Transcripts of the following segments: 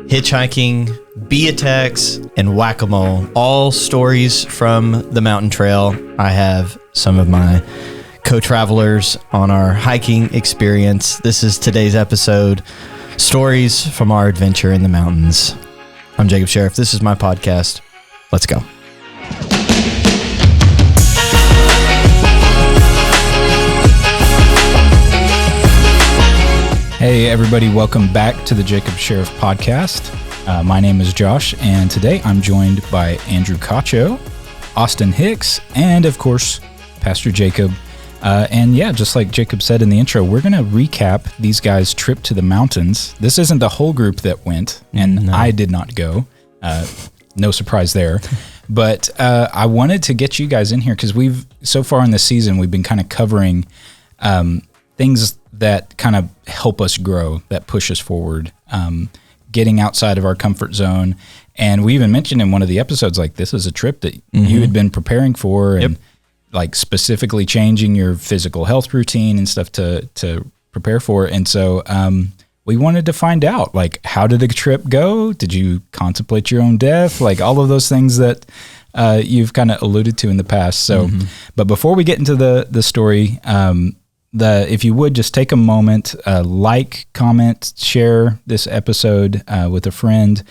hitchhiking, bee attacks, and whack-a-mole. All stories from the mountain trail. I have some of my co-travelers on our hiking experience. This is today's episode, Stories from Our Adventure in the Mountains. I'm Jacob Sheriff. This is my podcast. Let's go. Hey everybody, welcome back to the Jacob Sheriff podcast. My name is Josh, and today I'm joined by Andrew Cacho, Austin Hix, and of course, Pastor Jacob. And yeah, just like Jacob said in the intro, we're going to recap these guys' trip to the mountains. This isn't the whole group that went, and I did not go. No surprise there. But I wanted to get you guys in here because so far in the season, we've been kind of covering things that kind of help us grow, that push us forward, getting outside of our comfort zone. And we even mentioned in one of the episodes, like, this is a trip that you had been preparing for, and like specifically changing your physical health routine and stuff to prepare for. And so we wanted to find out, like, how did the trip go? Did you contemplate your own death? Like all of those things that you've kind of alluded to in the past. So, but before we get into the story, if you would just take a moment, like, comment, share this episode with a friend.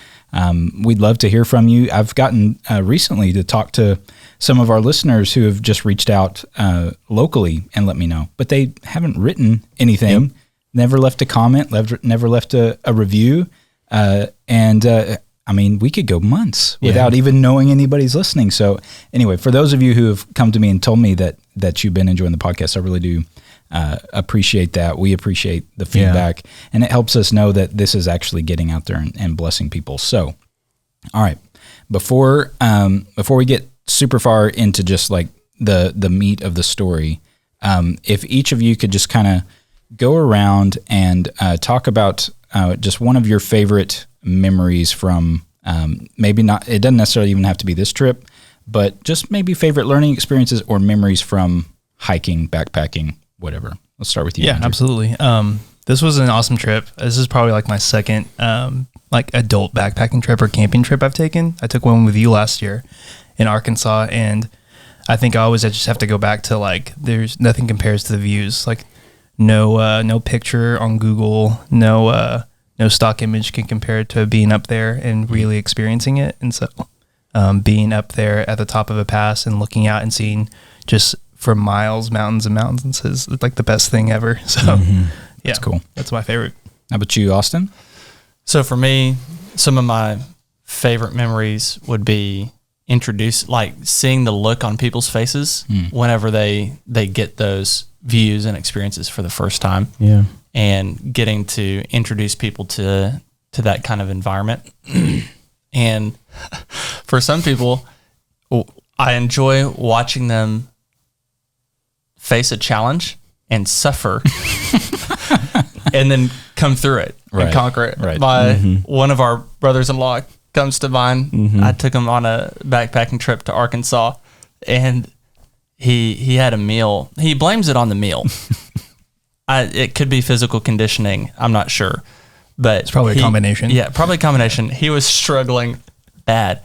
We'd love to hear from you. I've gotten recently to talk to some of our listeners who have just reached out locally and let me know, but they haven't written anything, never left a comment, never left a review. I mean, we could go months without even knowing anybody's listening. So anyway, for those of you who have come to me and told me that you've been enjoying the podcast, I really do appreciate that. We appreciate the feedback, and it helps us know that this is actually getting out there and blessing people. So, all right, before we get super far into just like the meat of the story, if each of you could just kind of go around and talk about just one of your favorite memories from maybe not, it doesn't necessarily even have to be this trip, but just maybe favorite learning experiences or memories from hiking, backpacking, whatever. Let's start with you. Yeah, Andrew. absolutely. This was an awesome trip. This is probably like my second like adult backpacking trip or camping trip I've taken. I took one with you last year in Arkansas, and I think I just have to go back to, like, there's nothing compares to the views. Like no picture on Google, no stock image can compare to being up there and really experiencing it. And so being up there at the top of a pass and looking out and seeing just for miles, mountains and mountains is like the best thing ever. So That's cool. That's my favorite. How about you, Austin? So for me, some of my favorite memories would be seeing the look on people's faces whenever they get those views and experiences for the first time. Yeah. And getting to introduce people to that kind of environment. And for some people, I enjoy watching them face a challenge and suffer and then come through it and conquer it. Right. One of our brothers-in-law comes to mind. I took him on a backpacking trip to Arkansas, and he had a meal. He blames it on the meal. It could be physical conditioning. I'm not sure, but it's probably a combination. Yeah, probably a combination. He was struggling bad,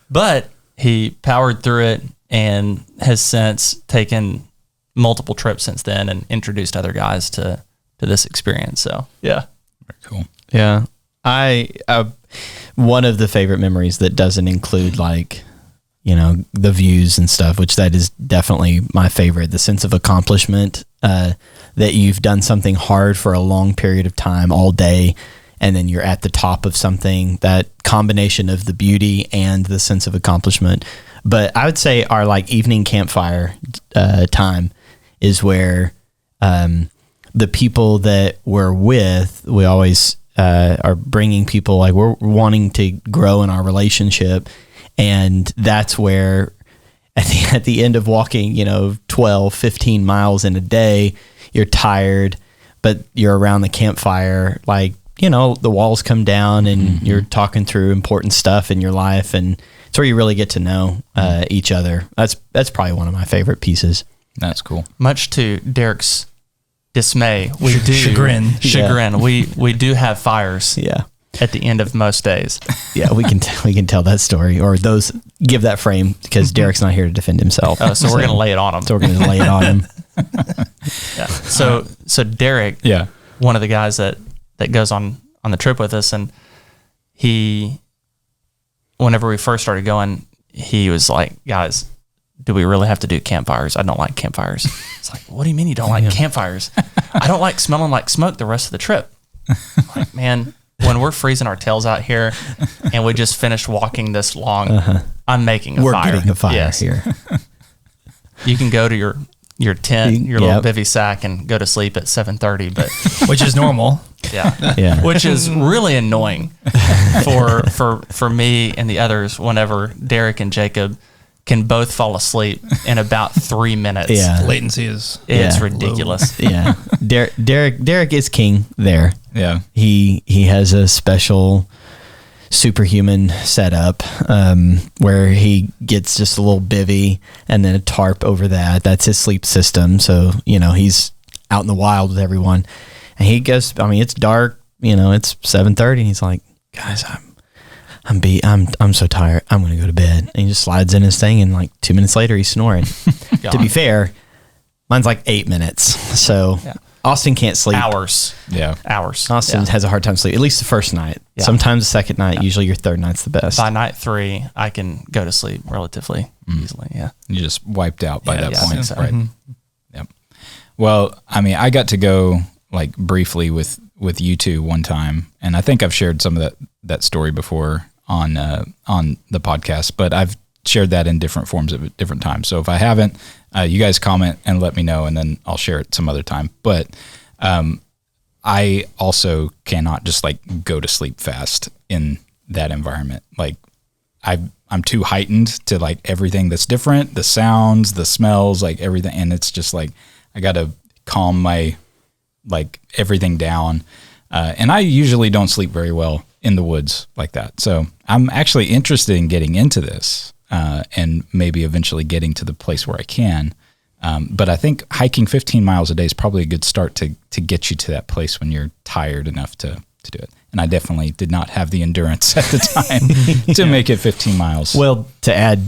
but he powered through it and has since taken multiple trips since then and introduced other guys to this experience. So yeah. Very cool. Yeah. One of the favorite memories that doesn't include, like, you know, the views and stuff, which that is definitely my favorite, the sense of accomplishment, that you've done something hard for a long period of time, all day, and then you're at the top of something, that combination of the beauty and the sense of accomplishment. But I would say our, like, evening campfire time is where the people that we're with, we always are bringing people, like, we're wanting to grow in our relationship. And that's where at the end of walking, 12, 15 miles in a day, you're tired, but you're around the campfire, like, the walls come down and you're talking through important stuff in your life. And it's where you really get to know each other. That's probably one of my favorite pieces. That's cool. Much to Derek's dismay, we do chagrin. Yeah. We do have fires. Yeah. at the end of most days. Yeah, we can tell that story, or give that frame, because Derek's not here to defend himself. So we're going to lay it on him. So we're going to lay it on him. Yeah. So Derek, Yeah. one of the guys that goes on the trip with us, and whenever we first started going, he was like, guys, do we really have to do campfires? I don't like campfires. It's like, what do you mean you don't like campfires? I don't like smelling like smoke the rest of the trip. I'm like, man, when we're freezing our tails out here and we just finished walking this long, I'm making a fire. We're getting a fire here. You can go to your tent, your little bivy sack, and go to sleep at 7:30, but which is normal. Yeah. Which is really annoying for me and the others whenever Derek and Jacob can both fall asleep in about 3 minutes. Yeah. Latency is Ridiculous. Yeah. Derek is king there. Yeah. He has a special superhuman setup where he gets just a little bivy and then a tarp over that. That's his sleep system. So, he's out in the wild with everyone. And he goes, it's dark, it's 7:30, and he's like, guys, I'm so tired. I'm going to go to bed. And he just slides in his thing, and like 2 minutes later, he's snoring. To be fair, mine's like 8 minutes. So Austin can't sleep. Hours. Yeah. Hours. Austin has a hard time sleeping, at least the first night. Yeah. Sometimes the second night, usually your third night's the best. By night 3, I can go to sleep relatively easily. Yeah. You just wiped out by that point. So. Right. Yep. Well, I got to go like briefly with you two one time, and I think I've shared some of that story before on the podcast, but I've shared that in different forms at different times. So if I haven't, you guys comment and let me know, and then I'll share it some other time. But I also cannot just like go to sleep fast in that environment. Like I'm too heightened to like everything that's different, the sounds, the smells, like everything. And it's just like, I got to calm my, like everything down. And I usually don't sleep very well in the woods like that. So I'm actually interested in getting into this and maybe eventually getting to the place where I can. But I think hiking 15 miles a day is probably a good start to get you to that place when you're tired enough to do it. And I definitely did not have the endurance at the time to make it 15 miles. Well, to add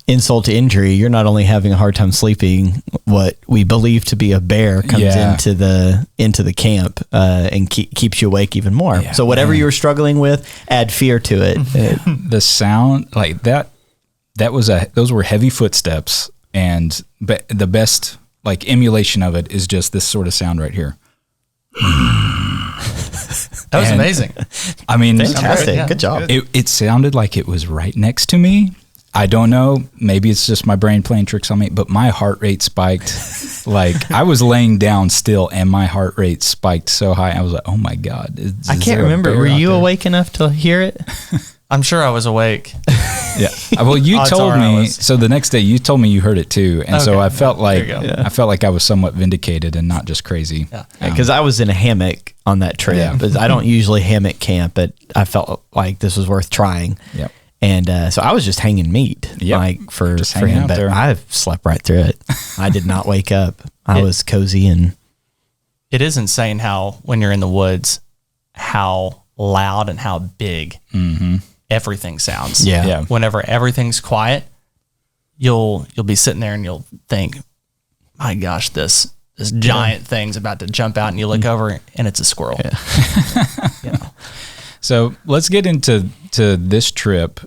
insult to injury, you're not only having a hard time sleeping, what we believe to be a bear comes into the camp and keeps you awake even more. Yeah, so whatever you were struggling with, add fear to it. The sound like those were heavy footsteps, but the best like emulation of it is just this sort of sound right here. That was amazing. I mean, Fantastic. Yeah. Good job. It sounded like it was right next to me. I don't know. Maybe it's just my brain playing tricks on me, but my heart rate spiked. Like I was laying down still and my heart rate spiked so high. I was like, oh my God. I can't remember. Were you awake enough to hear it? I'm sure I was awake. Yeah. Well, you Odds told are I me, was. so the next day you told me you heard it too. And so Okay. I felt like, There you go. I felt like I was somewhat vindicated and not just crazy. Yeah. Because I was in a hammock on that trip. Yeah. But I don't usually hammock camp, but I felt like this was worth trying. Yep. And so I was just hanging meat, Yep. like for Just hanging him. out But there. I slept right through it. I did not wake up. I was cozy and It is insane how when you're in the woods, how loud and how big everything sounds. Yeah. Yeah. Whenever everything's quiet, you'll be sitting there and you'll think, my gosh, this giant thing's about to jump out, and you look over and it's a squirrel. Yeah. So let's get into this trip.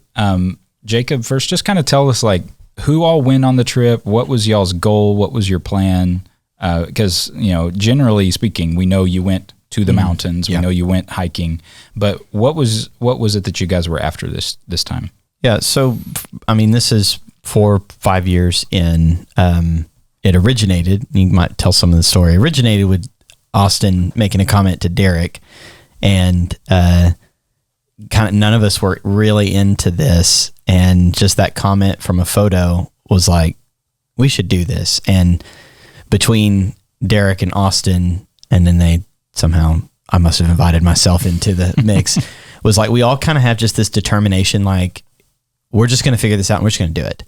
Jacob, first, just kind of tell us like who all went on the trip. What was y'all's goal? What was your plan? Because generally speaking, we know you went to the mountains. We know you went hiking. But what was it that you guys were after this time? yeah. So, I mean, this is 4 or 5 years in. It originated, you might tell some of the story, originated with Austin making a comment to Derek, and kind of none of us were really into this, and just that comment from a photo was like, we should do this. And between Derek and Austin, and then they somehow, I must have invited myself into the mix, was like, we all kind of have just this determination, like, we're just going to figure this out and we're just going to do it.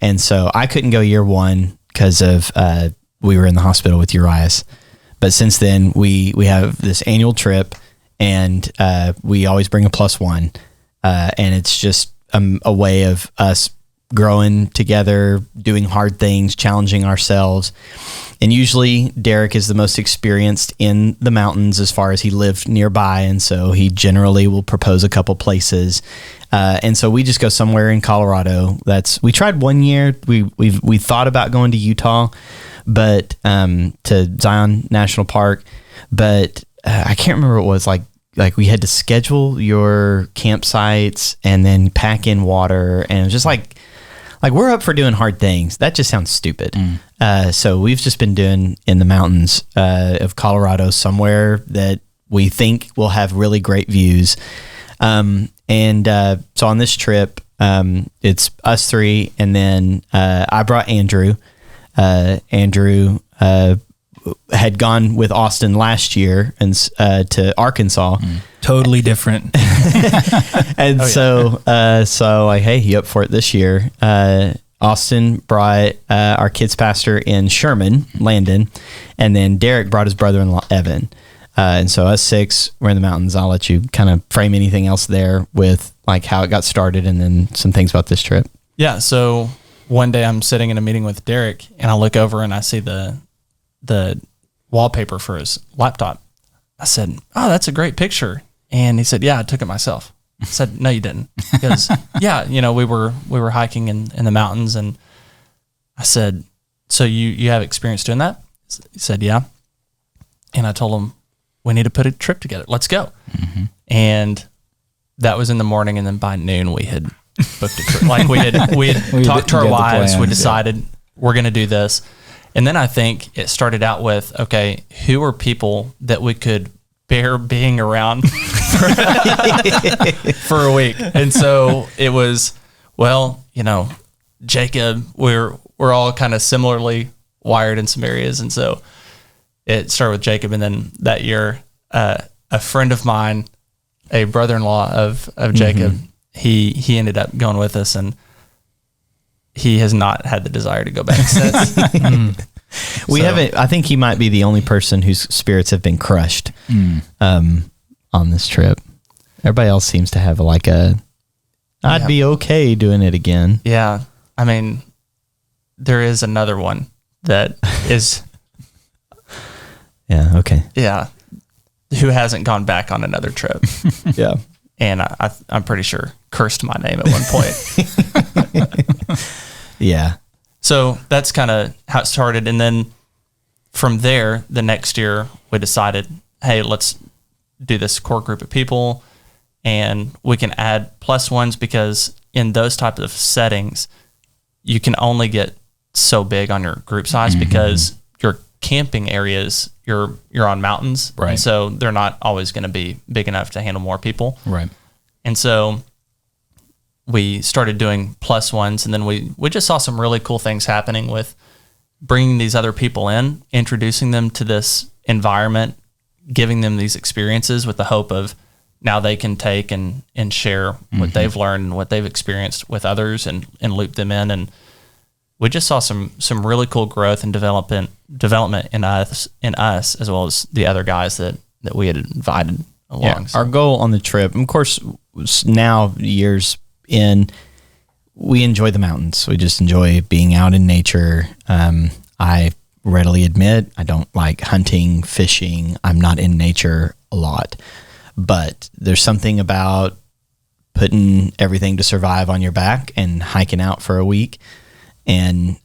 And so I couldn't go year one because of, we were in the hospital with Urias. But since then we have this annual trip, and we always bring a +1, and it's just a way of us growing together, doing hard things, challenging ourselves. And usually Derek is the most experienced in the mountains as far as he lived nearby, and so he generally will propose a couple places. And so we just go somewhere in Colorado. We tried one year. We thought about going to Utah, but to Zion National Park, but I can't remember what it was like we had to schedule your campsites and then pack in water, and it was just like we're up for doing hard things. That just sounds stupid. So we've just been doing in the mountains of Colorado, somewhere that we think will have really great views. So on this trip, it's us three, and then I brought Andrew. Andrew had gone with Austin last year and to Arkansas. Totally different. And so like, hey, you up for it this year? Austin brought our kids pastor in Sherman, Landon, and then Derek brought his brother-in-law, Evan. And so us 6, we're in the mountains. I'll let you kind of frame anything else there with like how it got started and then some things about this trip. Yeah. So one day I'm sitting in a meeting with Derek, and I look over and I see the wallpaper for his laptop. I said, "Oh, that's a great picture." And he said, "Yeah, I took it myself." I said, "No, you didn't." Because we were hiking in the mountains, and I said, "So you have experience doing that?" He said, "Yeah." And I told him, "We need to put a trip together. Let's go." Mm-hmm. And that was in the morning, and then by noon we had booked a trip. Like we had talked to our wives. We decided we're going to do this. And then I think it started out with, okay, who are people that we could bear being around for a week? And so it was, Jacob, we're all kind of similarly wired in some areas. And so it started with Jacob. And then that year, a friend of mine, a brother-in-law of Jacob, he ended up going with us, and he has not had the desire to go back since. We haven't. I think he might be the only person whose spirits have been crushed on this trip. Everybody else seems to have I'd be okay doing it again. Yeah. I mean, there is another one that is. Yeah. Okay. Yeah. Who hasn't gone back on another trip. Yeah. And I'm pretty sure cursed my name at one point. Yeah. So that's kind of how it started. And then from there, the next year, we decided, hey, let's do this core group of people, and we can add +1s, because in those types of settings, you can only get so big on your group size because your camping areas, you're on mountains. Right. And so they're not always going to be big enough to handle more people. Right. And so we started doing +1s, and then we just saw some really cool things happening with bringing these other people in, introducing them to this environment, giving them these experiences with the hope of now they can take and share what they've learned and what they've experienced with others and loop them in. And we just saw some really cool growth and development in us as well as the other guys that we had invited along. Yeah, our goal on the trip, of course, now years in, we enjoy the mountains. We just enjoy being out in nature. I readily admit I don't like hunting, fishing. I'm not in nature a lot, but there's something about putting everything to survive on your back and hiking out for a week. And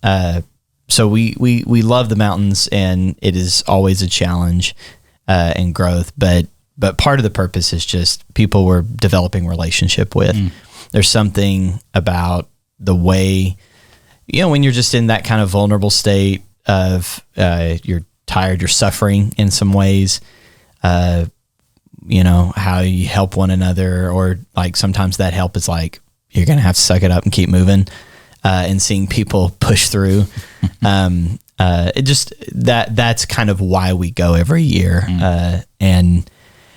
so we love the mountains, and it is always a challenge and growth. But part of the purpose is just people we're developing relationship with. There's something about the way, when you're just in that kind of vulnerable state of you're tired, you're suffering in some ways, how you help one another, or like sometimes that help is like, you're going to have to suck it up and keep moving, and seeing people push through. It just, that's kind of why we go every year. And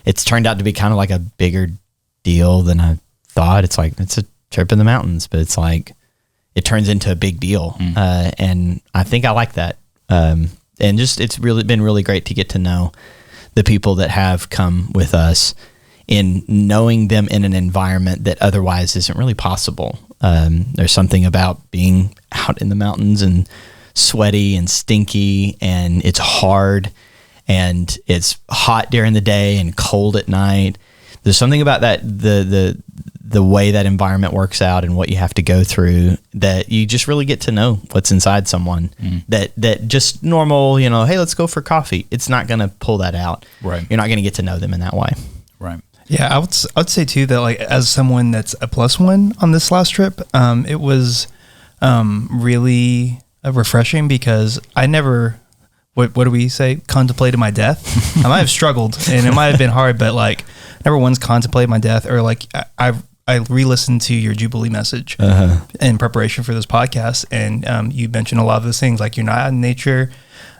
it's turned out to be kind of like a bigger deal than I thought. It's like, it's a trip in the mountains, but it's like, it turns into a big deal. And I think I like that. And just, it's really been really great to get to know the people that have come with us, in knowing them in an environment that otherwise isn't really possible. There's something about being out in the mountains and sweaty and stinky, and it's hard, and it's hot during the day and cold at night. There's something about that, the way that environment works out and what you have to go through, that you just really get to know what's inside someone. That just normal, hey, let's go for coffee, it's not going to pull that out. Right. You're not going to get to know them in that way. Right. Yeah, I would say too that, like, as someone that's a +1 on this last trip, it was really refreshing, because I never, what do we say, contemplated my death. I might have struggled and it might have been hard, but like never once contemplated my death. Or like I re-listened to your Jubilee message in preparation for this podcast, and you mentioned a lot of those things, like you're not out in nature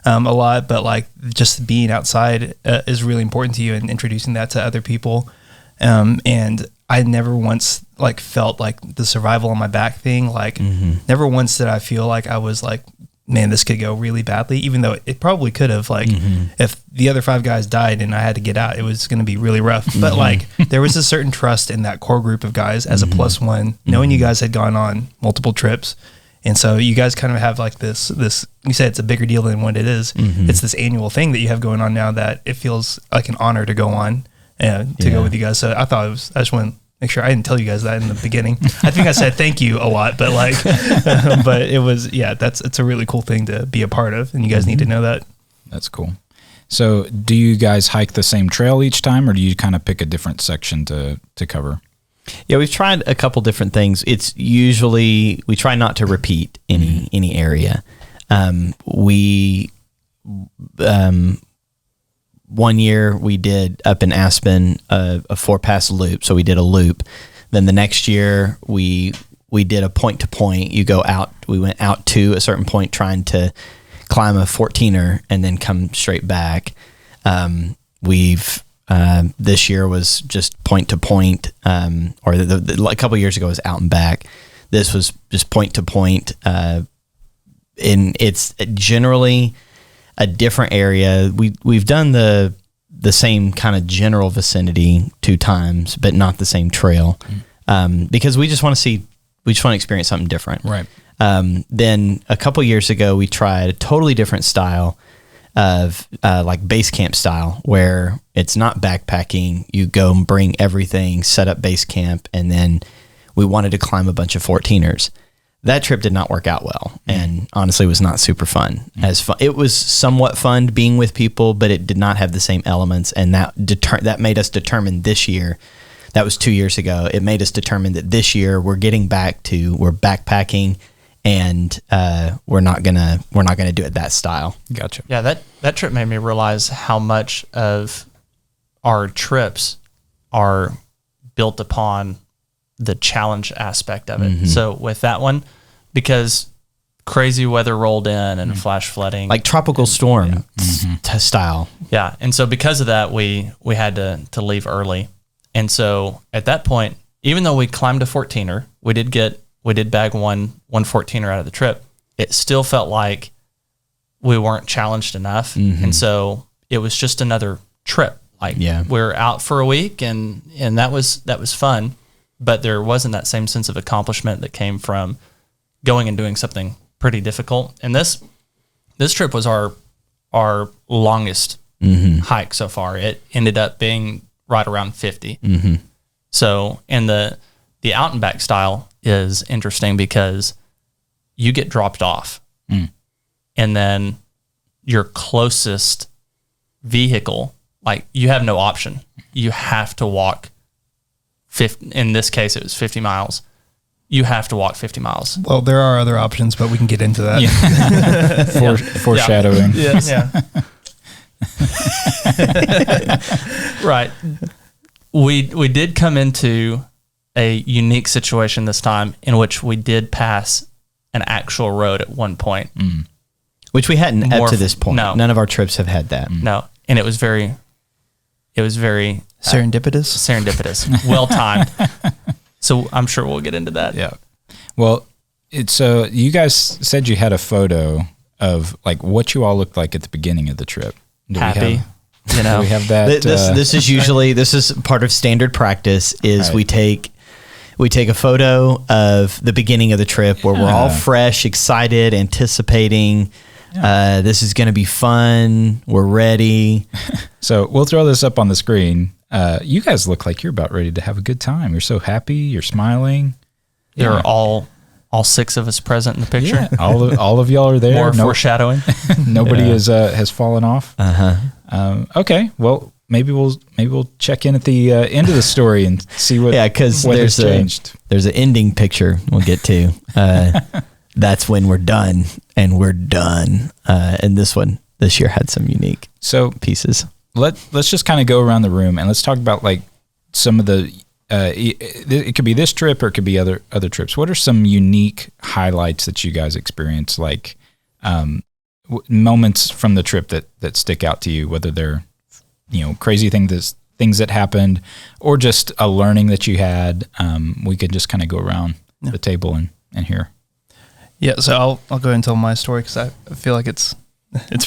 a lot, but like just being outside is really important to you, and introducing that to other people. And I never once like felt like the survival on my back thing. Like never once did I feel like I was like, man, this could go really badly, even though it probably could have. Like if the other 5 guys died and I had to get out, it was going to be really rough. But like there was a certain trust in that core group of guys as a +1, knowing you guys had gone on multiple trips. And so you guys kind of have like this, you said it's a bigger deal than what it is. It's this annual thing that you have going on now that it feels like an honor to go on and to go with you guys. So I thought I just want to make sure I didn't tell you guys that in the beginning. I think I said thank you a lot, but like, but it was, it's a really cool thing to be a part of, and you guys need to know that. That's cool. So do you guys hike the same trail each time, or do you kind of pick a different section to cover? Yeah, we've tried a couple different things. It's usually, we try not to repeat any area. One year we did up in Aspen a 4-pass loop, so we did a loop. Then the next year we did a point to point. You go out. We went out to a certain point trying to climb a 14er and then come straight back. This year was just point to point, or a couple of years ago was out and back. This was just point to point. And it's generally a different area. We've done the same kind of general vicinity 2 times, but not the same trail, because we just want to experience something different. Right. Then a couple years ago, we tried a totally different style of like base camp style, where it's not backpacking. You go and bring everything, set up base camp, and then we wanted to climb a bunch of 14ers. That trip did not work out well, and honestly was not super fun. It was somewhat fun being with people, but it did not have the same elements, and that made us determine this year. That was 2 years ago. It made us determine that this year we're backpacking, and we're not gonna do it that style. Gotcha. Yeah, that trip made me realize how much of our trips are built upon the challenge aspect of it. So with that one, because crazy weather rolled in and flash flooding, like tropical storm style. Yeah, and so because of that, we had to leave early, and so at that point, even though we climbed a 14er, we did bag one 14er out of the trip. It still felt like we weren't challenged enough, and so it was just another trip. Like we're out for a week, and that was fun. But there wasn't that same sense of accomplishment that came from going and doing something pretty difficult. And this trip was our longest hike so far. It ended up being right around 50. So, and the out and back style is interesting because you get dropped off, and then your closest vehicle, like, you have no option. You have to walk 50, in this case, it was 50 miles. You have to walk 50 miles. Well, there are other options, but we can get into that. Foreshadowing. Yes. Right. We did come into a unique situation this time in which we did pass an actual road at one point. Which we hadn't up to this point. No. None of our trips have had that. No. And it was very serendipitous. Well timed. So I'm sure we'll get into that. Yeah. Well, so you guys said you had a photo of like what you all looked like at the beginning of the trip. Happy. You know, We have that. This is usually this is part of standard practice. Is Right. we take a photo of the beginning of the trip where we're all fresh, excited, anticipating. This is going to be fun. We're ready. So we'll throw this up on the screen. You guys look like you're about ready to have a good time. You're so happy. You're smiling. there are all 6 of us present in the picture. Yeah, all of y'all are there. More foreshadowing. Nobody has fallen off. Okay, well maybe we'll check in at the end of the story and see what. Yeah, because has changed. There's an ending picture we'll get to. That's when we're done, and we're done. And this year had some unique pieces. Let's just kind of go around the room and let's talk about like some of the. It could be this trip or it could be other trips. What are some unique highlights that you guys experience? Like moments from the trip that stick out to you, whether they're crazy things that happened or just a learning that you had. We could just kind of go around the table and hear. Yeah, so I'll go ahead and tell my story because I feel like it's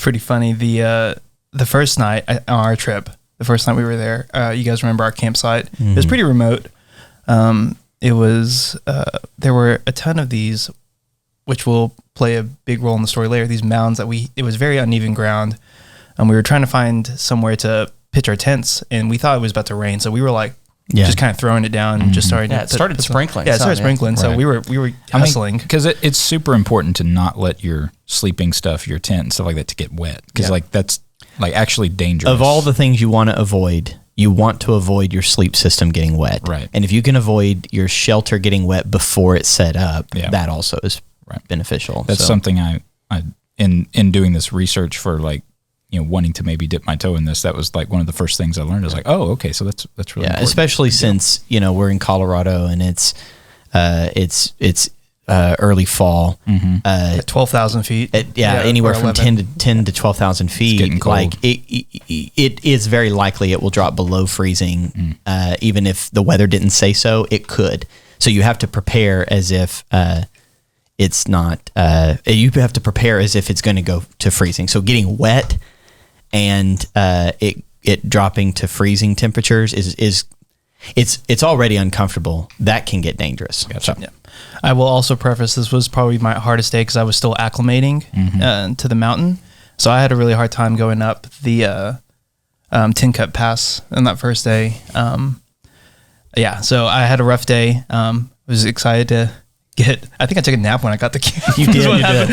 pretty funny. The first night on our trip, the first night we were there, you guys remember our campsite? Mm-hmm. It was pretty remote. It was there were a ton of these, which will play a big role in the story later. These mounds it was very uneven ground, and we were trying to find somewhere to pitch our tents, and we thought it was about to rain, so we were like. Yeah. Just kind of throwing it down and just starting. Yeah, it started sprinkling. Yeah, it started sprinkling. So Right. we were hustling because it's super important to not let your sleeping stuff, your tent and stuff like that, to get wet because like that's like actually dangerous. Of all the things you want to avoid, you want to avoid your sleep system getting wet. Right. And if you can avoid your shelter getting wet before it's set up, that also is beneficial. That's something I in doing this research for like. Wanting to maybe dip my toe in this, that was like one of the first things I learned. I was like, oh, okay, so that's really important. Especially since we're in Colorado and it's early fall, 12,000 feet. Anywhere from 10 to 12,000 feet. It's getting cold. Like it is very likely it will drop below freezing, even if the weather didn't say so. It could. So you have to prepare as if. It's not. You have to prepare as if it's going to go to freezing. So getting wet and it dropping to freezing temperatures is it's already uncomfortable. That can get dangerous. Gotcha. Yeah. I will also preface this was probably my hardest day because I was still acclimating to the mountain. So I had a really hard time going up the Tin Cup Pass on that first day. So I had a rough day. Was excited to. I think I took a nap when I got the camp. You did.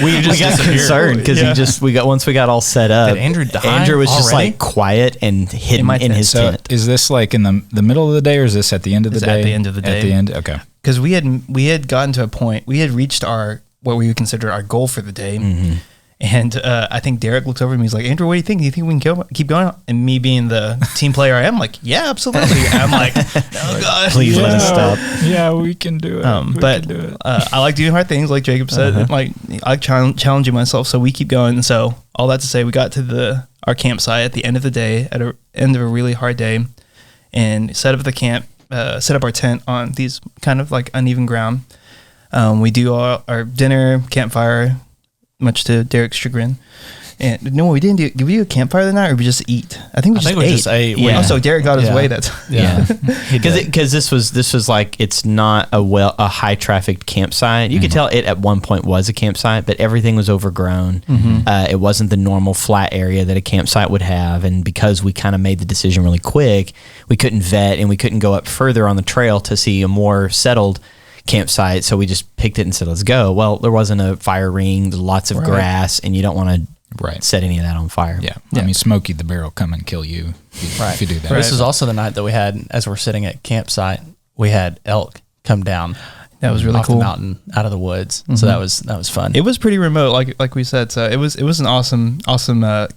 We got concerned because once we got all set up. Did Andrew die? Andrew was just already? like quiet and hidden in his tent. Is this like in the middle of the day or is this at the end of the day? At the end of the day. At the end, okay. Because we had gotten to a point. We had reached what we would consider our goal for the day. Mm-hmm. And I think Derek looked over at me. He's like, Andrew, what do you think? Do you think we can keep going? And me being the team player I am, like, yeah, absolutely. I'm like, oh God, please let us stop. Yeah, we can do it. I like doing hard things, like Jacob said. Like I like challenging myself, so we keep going. And so all that to say, we got to our campsite at the end of the day, at the end of a really hard day, and set up the camp, set up our tent on these kind of like uneven ground. We do our dinner, campfire. Much to Derek's chagrin. And no, we didn't do. Did we do a campfire that night, or we just eat? I think we just ate. Yeah. Oh, so Derek got his way. That's because this was like it's not a high trafficked campsite. You could tell it at one point was a campsite, but everything was overgrown. It wasn't the normal flat area that a campsite would have, and because we kind of made the decision really quick, we couldn't vet and we couldn't go up further on the trail to see a more settled campsite, so we just picked it and said, let's go. Well, there wasn't a fire ring, lots of grass, and you don't want to set any of that on fire. Yeah. I mean, Smokey the Bear will come and kill you if you do that. This is also the night that we had, as we're sitting at campsite, we had elk come down. That was really off cool. The mountain, out of the woods. So that was fun. It was pretty remote, like we said. So it was an awesome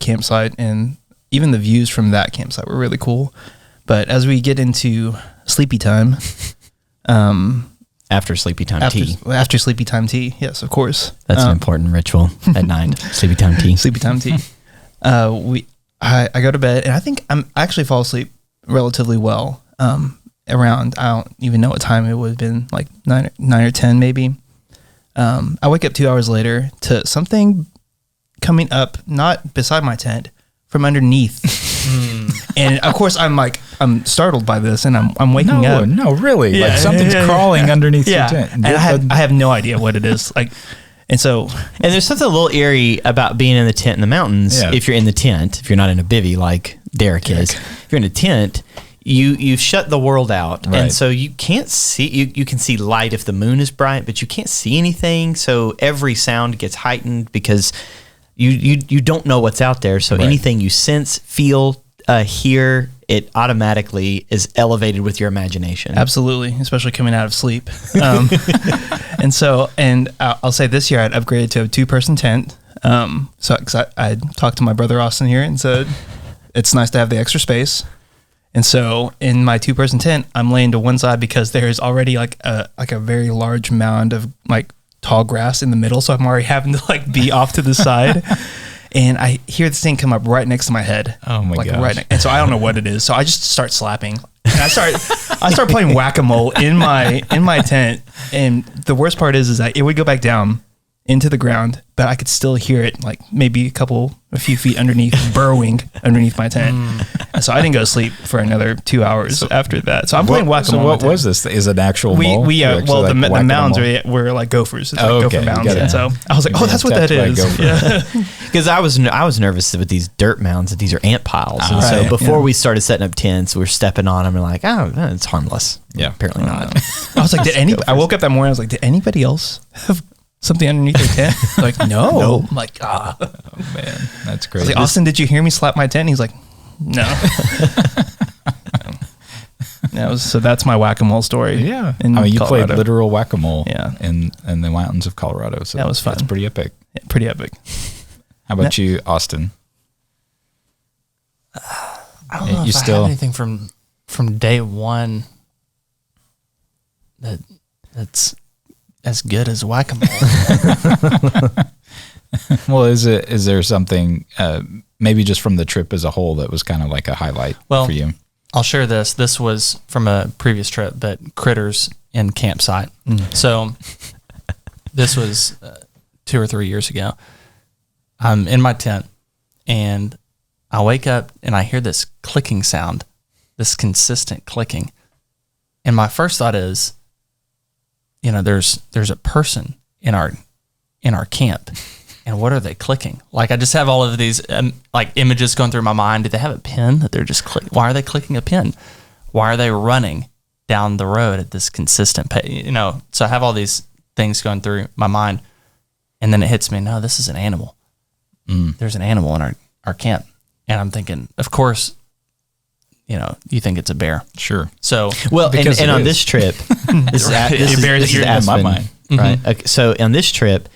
campsite, and even the views from that campsite were really cool. But as we get into sleepy time, after sleepy time tea. After sleepy time tea, yes, of course. That's an important ritual at night. Sleepy time tea. Sleepy time tea. I go to bed, and I think I actually fall asleep relatively well. Around, I don't even know what time it would have been, like 9 or 10 maybe. I wake up 2 hours later to something coming up, not beside my tent, from underneath And of course, I'm startled by this, and I'm waking up. No, really. Yeah, like something's crawling underneath your tent. And I have no idea what it is. Like, and so, and there's something a little eerie about being in the tent in the mountains. Yeah. If you're in the tent, if you're not in a bivvy like Derek is, if you're in a tent, you've shut the world out, Right. and so you can't see. You can see light if the moon is bright, but you can't see anything. So every sound gets heightened because you don't know what's out there. So Right. anything you sense, feel, hear, it automatically is elevated with your imagination. absolutely, especially coming out of sleep. And so, I'll say this year I'd upgraded to a 2-person tent. So, because I talked to my brother Austin here and said it's nice to have the extra space. And so, in my 2-person tent, I'm laying to one side because there is already like a very large mound of like tall grass in the middle. So I'm already having to like be off to the side. And I hear this thing come up right next to my head. Oh my gosh. Right and so I don't know what it is. So I just start slapping. And I start playing whack-a-mole in my tent. And the worst part is that it would go back down into the ground, but I could still hear it like maybe a few feet underneath, burrowing underneath my tent. And so I didn't go to sleep for another 2 hours after that. So I'm playing whack-a-mole. So what was this? Is it an actual We mole? You're actually, the like, whacking mounds a mole? were like gophers. It's like Oh, gopher okay. You mounds. gotta- And so I was like, you're oh, that's what being that attacked by a is. gopher. Yeah. Because I was nervous with these dirt mounds that these are ant piles, and Right, so before yeah. we started setting up tents, we're stepping on them and like, oh, it's harmless. Yeah. Apparently not. I was like, I woke up that morning. I was like, did anybody else have something underneath their tent? Like, no. I'm like, Oh man, that's I was crazy. like, Austin, did you hear me slap my tent? He's like, no. So that's my whack-a-mole story. Yeah, in I mean, you Colorado. played literal whack-a-mole. Yeah. in the mountains of Colorado. So That was fun. That's pretty epic. Yeah, pretty epic. How about you, Austin? I don't know You if still- I have anything from day one that's as good as whack-a-mole. Well, is there something maybe just from the trip as a whole that was kind of like a highlight for you? I'll share this. This was from a previous trip, but critters in campsite. So this was 2 or 3 years ago. I'm in my tent and I wake up and I hear this clicking sound, this consistent clicking. And my first thought is, there's a person in our camp. And what are they clicking? Like, I just have all of these like images going through my mind. Do they have a pin that they're just clicking? Why are they clicking a pin? Why are they running down the road at this consistent pace? So I have all these things going through my mind. And then it hits me, no, this is an animal. There's an animal in our camp. And I'm thinking, of course, you think it's a bear. Sure. So, Well, Because and it on is. this trip, this is in my Aspen, mind. right? Okay, so on this trip,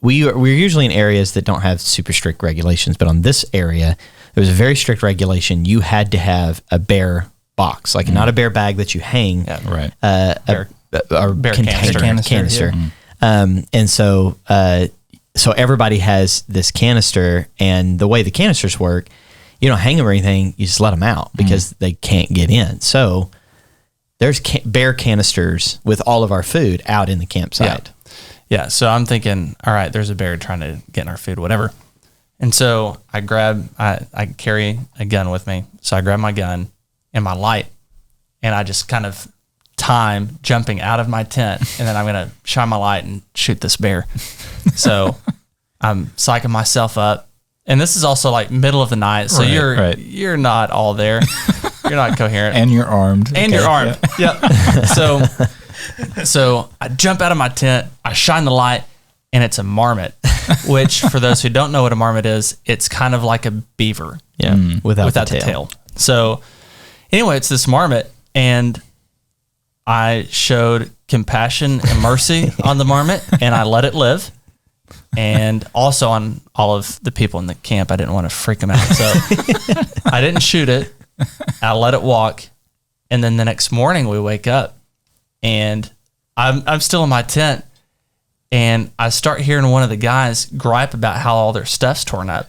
we're usually in areas that don't have super strict regulations, but on this area, there was a very strict regulation. You had to have a bear box, like not a bear bag that you hang, Right. a bear container, canister. and so everybody has this canister, and the way the canisters work, you don't hang them or anything, you just let them out because they can't get in. So there's bear canisters with all of our food out in the campsite. Yeah, so I'm thinking, all right, there's a bear trying to get in our food, whatever. And so I carry a gun with me. So I grab my gun and my light, and I just kind of time jumping out of my tent, and then I'm going to shine my light and shoot this bear. So I'm psyching myself up. And this is also like middle of the night, so Right. you're not all there. You're not coherent. And you're armed. And you're armed. Yep. So I jump out of my tent, I shine the light, and it's a marmot, which for those who don't know what a marmot is, it's kind of like a beaver. Yeah, without the tail. So anyway, it's this marmot, and I showed compassion and mercy on the marmot, and I let it live. And also on all of the people in the camp, I didn't want to freak them out. So I didn't shoot it. I let it walk. And then the next morning we wake up and I'm still in my tent, and I start hearing one of the guys gripe about how all their stuff's torn up.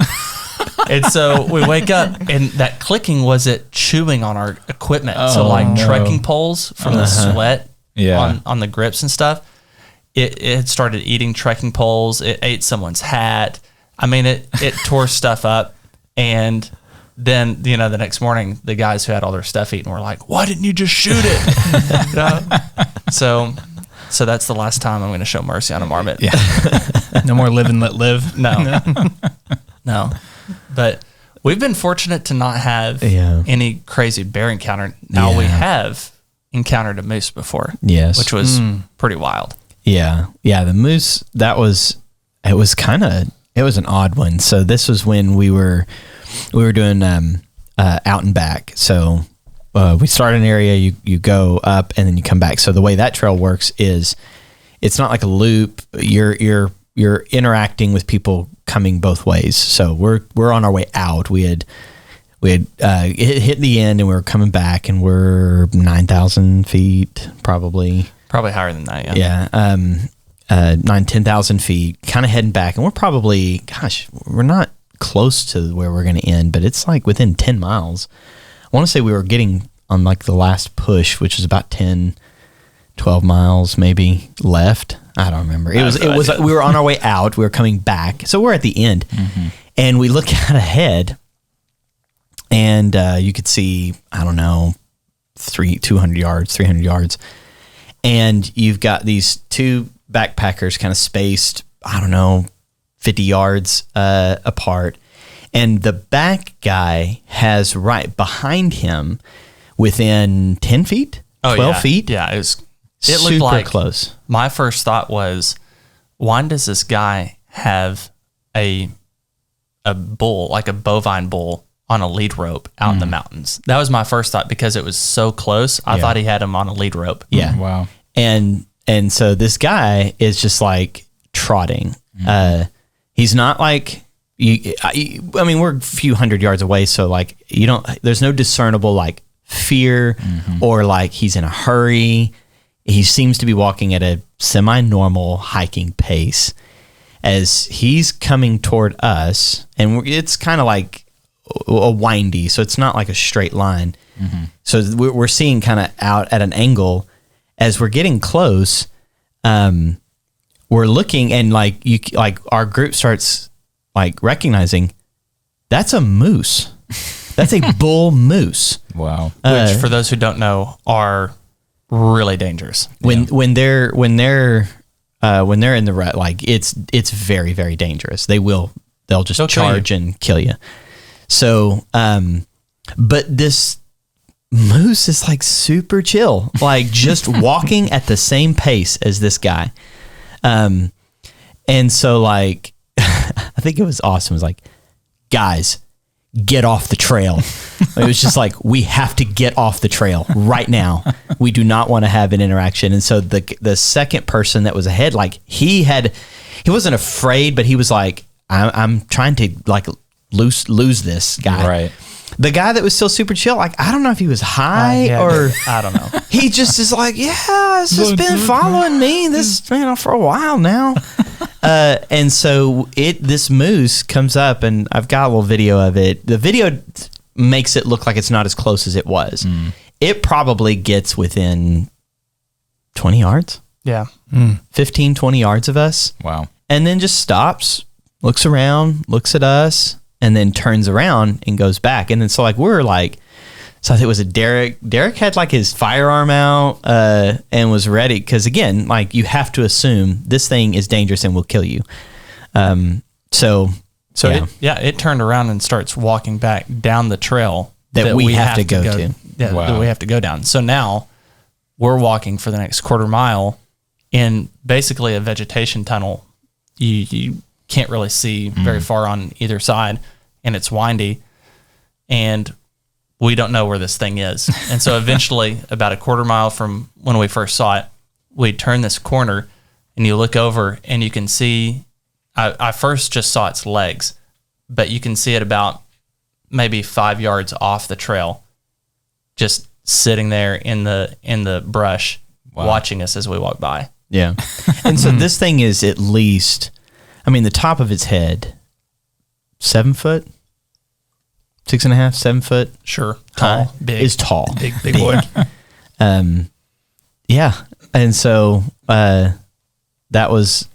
And so we wake up, and that clicking was it chewing on our equipment. So like trekking poles from the sweat on the grips and stuff. It had started eating trekking poles. It ate someone's hat. I mean, it tore stuff up. And then, the next morning, the guys who had all their stuff eaten were like, why didn't you just shoot it? So that's the last time I'm going to show mercy on a marmot. Yeah. No more live and let live. No. But we've been fortunate to not have any crazy bear encounter. Now we have encountered a moose before. Yes. Which was pretty wild. Yeah. Yeah. The moose, it was an odd one. So this was when we were doing out and back. So we start an area, you go up and then you come back. So the way that trail works is it's not like a loop. You're interacting with people coming both ways. So we're on our way out. We had hit the end and we were coming back and we're 9,000 feet probably higher than that. Yeah. 10,000 feet, kind of heading back, and we're probably, we're not close to where we're going to end, but it's like within 10 miles. I want to say we were getting on like the last push, which is about 10, 12 miles maybe left. I don't remember. It was we were on our way out. We were coming back. So we're at the end, and we look out ahead, and you could see, I don't know, 200 yards, 300 yards, and you've got these two backpackers kind of spaced, I don't know, 50 yards apart. And the back guy has right behind him within 10 feet, 12 feet. Yeah, it super looked like close. My first thought was, why does this guy have a bull, like a bovine bull, on a lead rope out in the mountains? That was my first thought because it was so close. I thought he had him on a lead rope. Yeah. Wow. And so this guy is just like trotting. He's not like, I mean, we're a few hundred yards away. So like, there's no discernible like fear or like he's in a hurry. He seems to be walking at a semi-normal hiking pace as he's coming toward us. And it's kind of like a windy, so it's not like a straight line. So we're seeing kind of out at an angle. As we're getting close, we're looking, and like our group starts like recognizing that's a moose. That's a bull moose. Wow. Which, for those who don't know, are really dangerous. When they're in the rut, like it's very, very dangerous. They'll just charge and kill you. So, but this moose is like super chill, like just walking at the same pace as this guy. And so like, I think it was awesome. It was like, guys, get off the trail. It was just like, we have to get off the trail right now. We do not want to have an interaction. And so the second person that was ahead, like he wasn't afraid, but he was like, I'm trying to like lose this guy. Right. The guy that was still super chill, like, I don't know if he was high or I don't know. He just is like, yeah, it's just been following me for a while now. And so this moose comes up, and I've got a little video of it. The video makes it look like it's not as close as it was. It probably gets within 20 yards. Yeah. 15, 20 yards of us. Wow. And then just stops, looks around, looks at us, and then turns around and goes back. And then so like we're like, so I think it was a Derek. Derek had like his firearm out and was ready, because again, like you have to assume this thing is dangerous and will kill you. So it turned around and starts walking back down the trail that we have to go to. Yeah, that we have to go down. So now we're walking for the next quarter mile in basically a vegetation tunnel. You can't really see very far on either side, and it's windy, and we don't know where this thing is. And so eventually, about a quarter mile from when we first saw it, we turn this corner, and you look over, and you can see, I first just saw its legs, but you can see it about maybe 5 yards off the trail, just sitting there in the brush, watching us as we walk by. Yeah. And so this thing is at least, I mean, the top of its head, 7 foot, 6.5, 7 foot. Sure. Tall. Big. Is tall. Big boy. Yeah. And so that was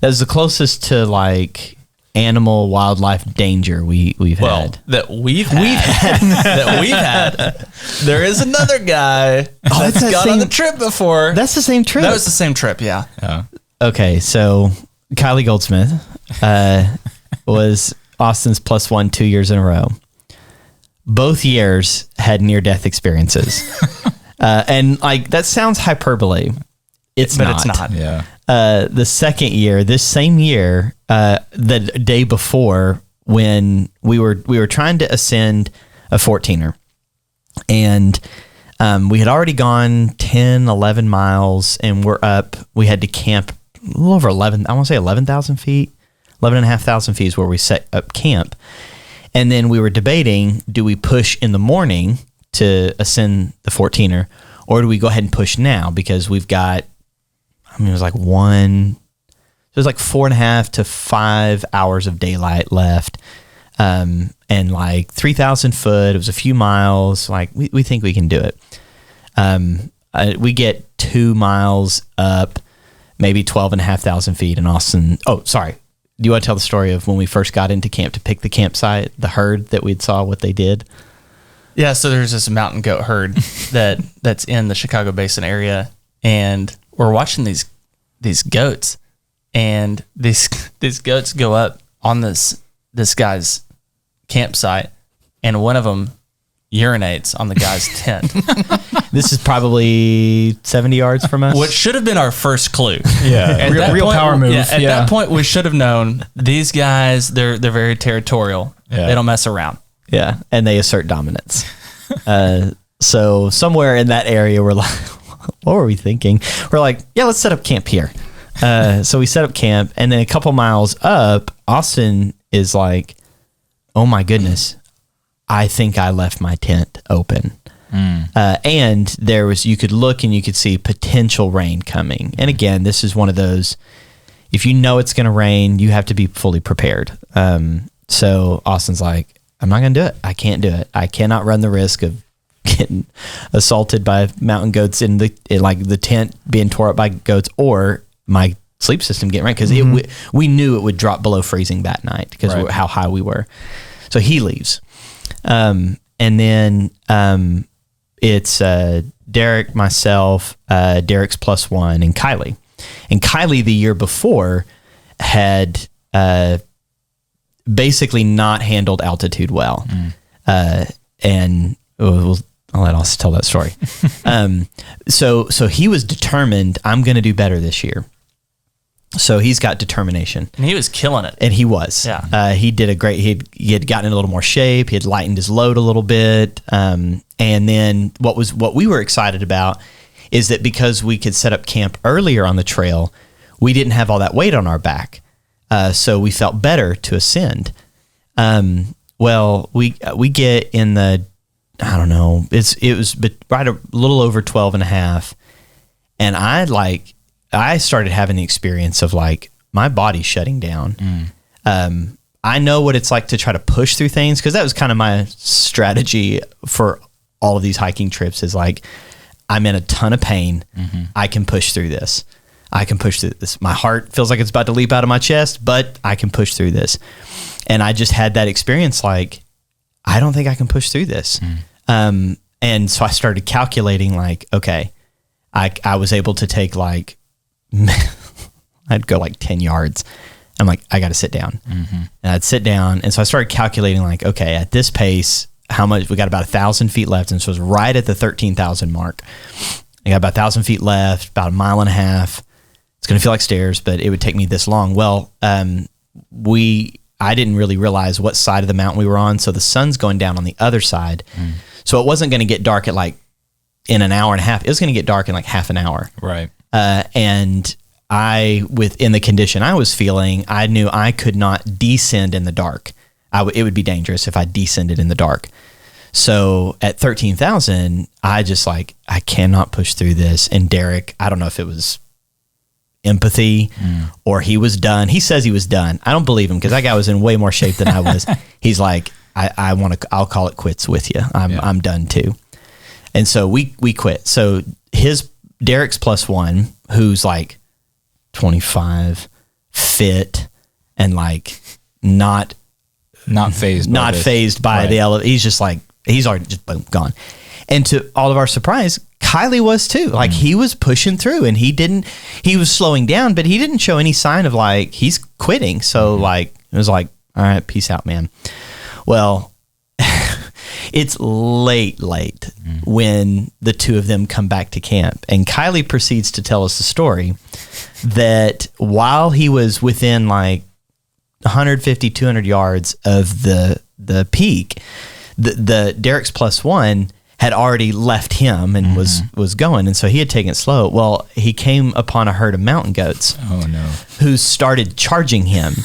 the closest to like animal wildlife danger we've had. That we've had. There is another guy that's gone on the trip before. That's the same trip. That was the same trip, yeah. Okay, so Kylie Goldsmith was Austin's +1 2 years in a row. Both years had near-death experiences. And like that sounds hyperbole. It's not. Yeah. The second year, this same year, the day before, when we were trying to ascend a 14er, and we had already gone 10, 11 miles, and we had to camp a little over 11,000 feet, 11,500 feet is where we set up camp. And then we were debating, do we push in the morning to ascend the 14er, or do we go ahead and push now? Because we've got, it was like 4.5 to 5 hours of daylight left. And like 3,000 foot, it was a few miles. Like we think we can do it. We get 2 miles up, maybe 12,500 feet in Austin. Oh, sorry. Do you want to tell the story of when we first got into camp to pick the campsite, the herd that we'd saw what they did? Yeah, so there's this mountain goat herd that's in the Chicago Basin area, and we're watching these goats, and these goats go up on this guy's campsite, and one of them urinates on the guy's tent. This is probably 70 yards from us. Which should have been our first clue. Yeah, real power move. Yeah, at that point, we should have known these guys. They're very territorial. Yeah. They don't mess around. Yeah, and they assert dominance. So somewhere in that area, we're like, what were we thinking? We're like, yeah, let's set up camp here. So we set up camp, and then a couple miles up, Austin is like, oh my goodness, I think I left my tent open. And you could look and you could see potential rain coming. And again, this is one of those, if you know it's going to rain, you have to be fully prepared. So Austin's like, I'm not going to do it. I can't do it. I cannot run the risk of getting assaulted by mountain goats in the tent being tore up by goats, or my sleep system getting right. Cause we knew it would drop below freezing that night because of how high we were. So he leaves. And then, it's Derek, myself, Derek's +1, and Kylie. And Kylie the year before had basically not handled altitude well. And I'll let Austin tell that story. So he was determined, I'm going to do better this year. So he's got determination. And he was killing it. And he was. Yeah. He did a great, he had gotten in a little more shape. He had lightened his load a little bit. And then what we were excited about is that because we could set up camp earlier on the trail, we didn't have all that weight on our back. So we felt better to ascend. Well, we get in the, I don't know, it was right a little over 12 and a half. And I started having the experience of like my body shutting down. I know what it's like to try to push through things, because that was kind of my strategy for all of these hiking trips, is like, I'm in a ton of pain. I can push through this. I can push through this. My heart feels like it's about to leap out of my chest, but I can push through this. And I just had that experience like, I don't think I can push through this. And so I started calculating like, okay, I was able to take like, I'd go like 10 yards. I'm like, I got to sit down. And I'd sit down. And so I started calculating like, okay, at this pace, how much, we got about 1,000 feet left. And so it was right at the 13,000 mark. I got about 1,000 feet left, about 1.5 miles. It's going to feel like stairs, but it would take me this long. Well, I didn't really realize what side of the mountain we were on. So the sun's going down on the other side. So it wasn't going to get dark at like in an hour and a half. It was going to get dark in like half an hour. Right. And within the condition I was feeling, I knew I could not descend in the dark. It would be dangerous if I descended in the dark. So at 13,000, I just like, I cannot push through this. And Derek, I don't know if it was empathy or he was done. He says he was done. I don't believe him, because that guy was in way more shape than I was. He's like, I'll call it quits with you. I'm done too. And so we quit. So Derek's +1, who's like 25, fit, and like not phased, by Right. the elevator. He's just like, he's already just boom, gone. And to all of our surprise, Kylie was too. Like he was pushing through, and he was slowing down, but he didn't show any sign of like he's quitting. So like it was like, all right, peace out, man. Well, it's late when the two of them come back to camp, and Kylie proceeds to tell us the story that while he was within like 150, 200 yards of the peak, the Derek's +1 had already left him and was going, and so he had taken it slow. Well, he came upon a herd of mountain goats. Oh no! Who started charging him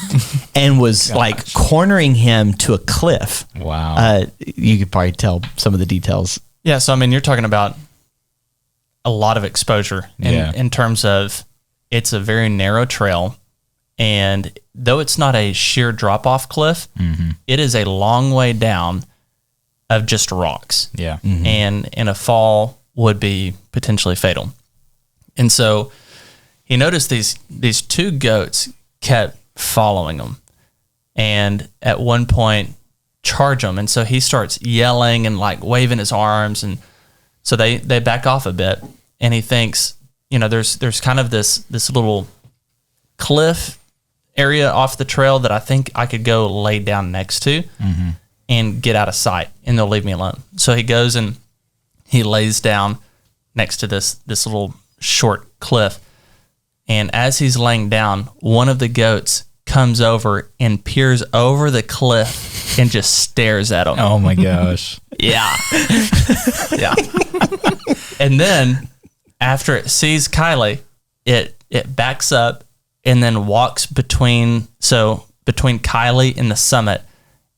and was like cornering him to a cliff. Wow! You could probably tell some of the details. Yeah, so I mean, you're talking about a lot of exposure in terms of it's a very narrow trail, and though it's not a sheer drop off cliff, it is a long way down of just rocks. Yeah. And a fall would be potentially fatal. And so he noticed these two goats kept following him, and at one point charge him. And so he starts yelling and like waving his arms, and so they back off a bit, and he thinks, there's kind of this little cliff area off the trail that I think I could go lay down next to and get out of sight, and they'll leave me alone. So he goes and he lays down next to this little short cliff. And as he's laying down, one of the goats comes over and peers over the cliff and just stares at him. Oh my gosh. Yeah. Yeah. And then after it sees Kylie, it backs up and then walks between Kylie and the summit,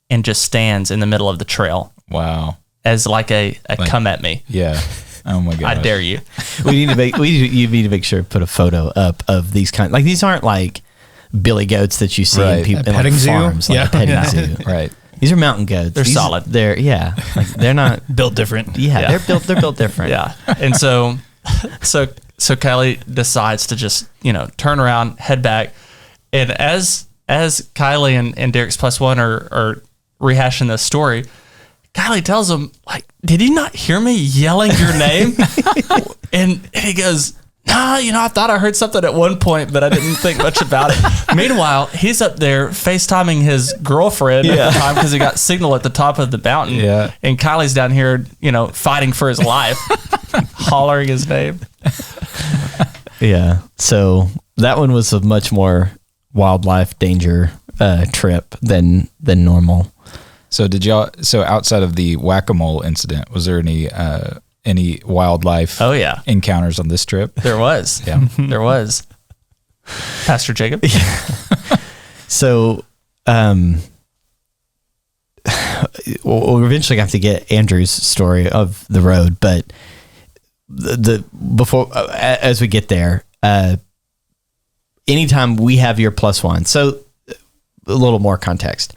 and just stands in the middle of the trail. Wow. As like a come at me. Yeah. Oh my god. I dare you. You need to make sure to put a photo up of these like these aren't like billy goats that you see in people in petting like zoo? farms, like Yeah. a petting Yeah. zoo. Right. These are mountain goats. They're solid. They're they're not Built different. they're built different. Yeah. And so Kylie decides to just, turn around, head back. And as Kylie and Derek's +1 are rehashing this story, Kylie tells him, like, did you not hear me yelling your name? and he goes, nah, I thought I heard something at one point, but I didn't think much about it. Meanwhile, he's up there FaceTiming his girlfriend at the time because he got signal at the top of the mountain. Yeah. And Kylie's down here, fighting for his life, hollering his name. Yeah. So that one was a much more wildlife danger trip than normal. So outside of the whack-a-mole incident, was there any wildlife Oh, yeah. encounters on this trip? There was. Yeah. There was. Pastor Jacob? So we'll eventually have to get Andrew's story of the road, but before as we get there, anytime we have your +1, so a little more context.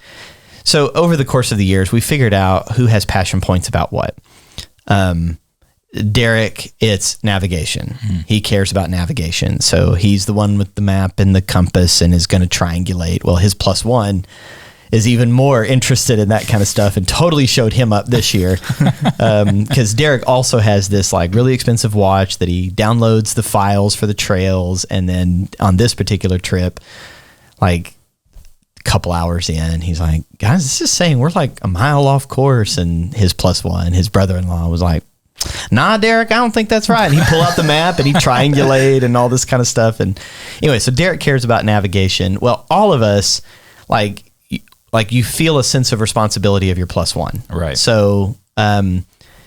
So over the course of the years, we figured out who has passion points about what. Derek, it's navigation. He cares about navigation. So he's the one with the map and the compass and is going to triangulate. Well, his +1 is even more interested in that kind of stuff and totally showed him up this year. Because Derek also has this like really expensive watch that he downloads the files for the trails. And then on this particular trip, like a couple hours in, he's like, guys, this is saying we're like a mile off course. And his +1, his brother-in-law, was like, nah, Derek, I don't think that's right. And he pull out the map and he triangulate and all this kind of stuff. And anyway, so Derek cares about navigation. Well, all of us, like you feel a sense of responsibility of your +1. Right. So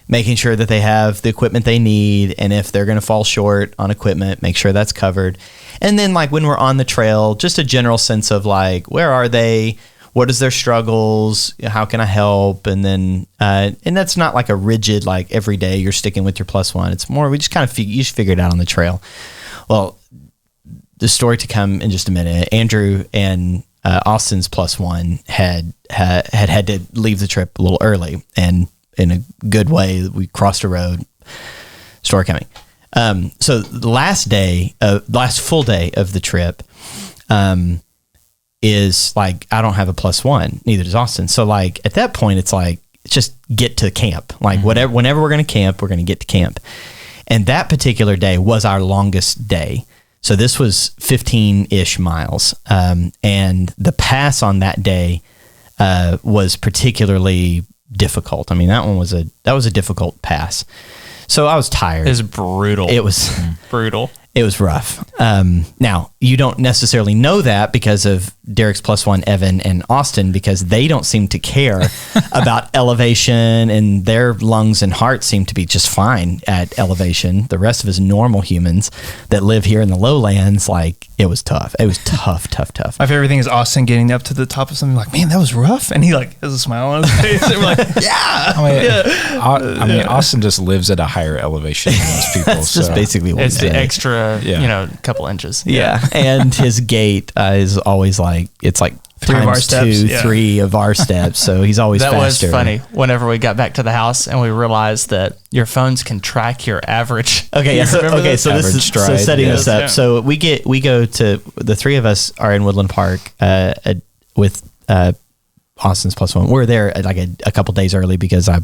making sure that they have the equipment they need. And if they're going to fall short on equipment, make sure that's covered. And then like when we're on the trail, just a general sense of like, where are they? What is their struggles? How can I help? And then, and that's not like a rigid, like every day you're sticking with your +1. It's more, we just kind of, you just figure it out on the trail. Well, the story to come in just a minute. Andrew and Austin's +1 had to leave the trip a little early, and in a good way, we crossed a road. Story coming. So the last full day of the trip, is like, I don't have a +1, neither does Austin. So like at that point, it's like, just get to camp. Like whenever we're going to camp, we're going to get to camp. And that particular day was our longest day. So this was 15-ish miles. And the pass on that day was particularly difficult. I mean, that was a difficult pass. So I was tired. It was brutal. It was brutal. It was rough. Now, you don't necessarily know that because of Derek's +1, Evan, and Austin, because they don't seem to care about elevation, and their lungs and heart seem to be just fine at elevation. The rest of us normal humans that live here in the lowlands, like, it was tough. It was tough. My favorite thing is Austin getting up to the top of something like, man, that was rough. And he like has a smile on his face. And we're like, yeah. I mean, Austin just lives at a higher elevation than most people. That's just basically what it's the it is. extra, couple inches. Yeah. And his gait is always like, it's like Three of our times steps, 2, yeah. 3 of our steps. So he's always That faster. was funny. Whenever we got back to the house and we realized that your phones can track your average. Okay, yeah. So this Average is stride, setting yes. us up. Yeah. So we go to the 3 of us are in Woodland Park with Austin's +1. We're there like a couple days early because I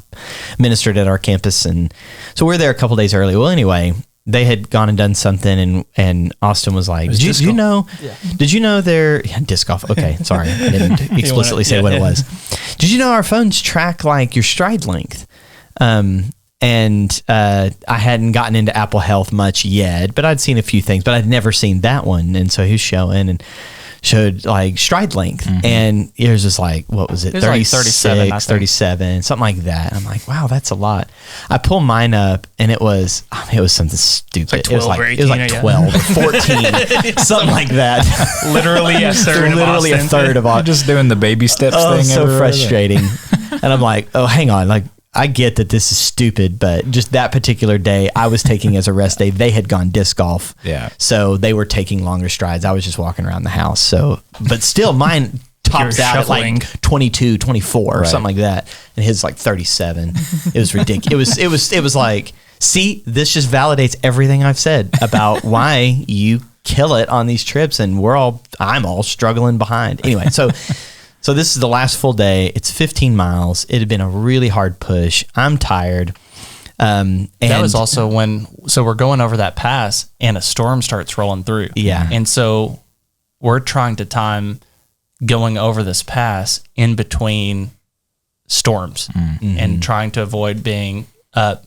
ministered at our campus, and so we're there a couple days early. Well, anyway, they had gone and done something, and Austin was like, "Did you know? Yeah. Did you know they're disc golf?" Okay, sorry, I didn't explicitly say what it was. Did you know our phones track like your stride length? And I hadn't gotten into Apple Health much yet, but I'd seen a few things, but I'd never seen that one. And so he was showing and showed like stride length, and it was just like, what was it? It was like 37, I think. 37, something like that. I'm like, wow, that's a lot. I pull mine up, and it was something stupid. like 12 or 18, it was like 12 or 14, something like that. literally a third of Literally a Austin. third of You're just doing the baby steps thing. so everywhere. frustrating. And I'm like, oh, hang on. Like, I get that this is stupid, but just that particular day I was taking as a rest day. They had gone disc golf. Yeah. So they were taking longer strides. I was just walking around the house. So, but still mine tops out shuffling. at like 22, 24 or Right. something like that. And his like 37. It was ridiculous. It was like, see, this just validates everything I've said about why you kill it on these trips, and I'm all struggling behind. Anyway, so this is the last full day. It's 15 miles. It had been a really hard push. I'm tired. And That was also so we're going over that pass and a storm starts rolling through. Yeah. And so we're trying to time going over this pass in between storms and trying to avoid being up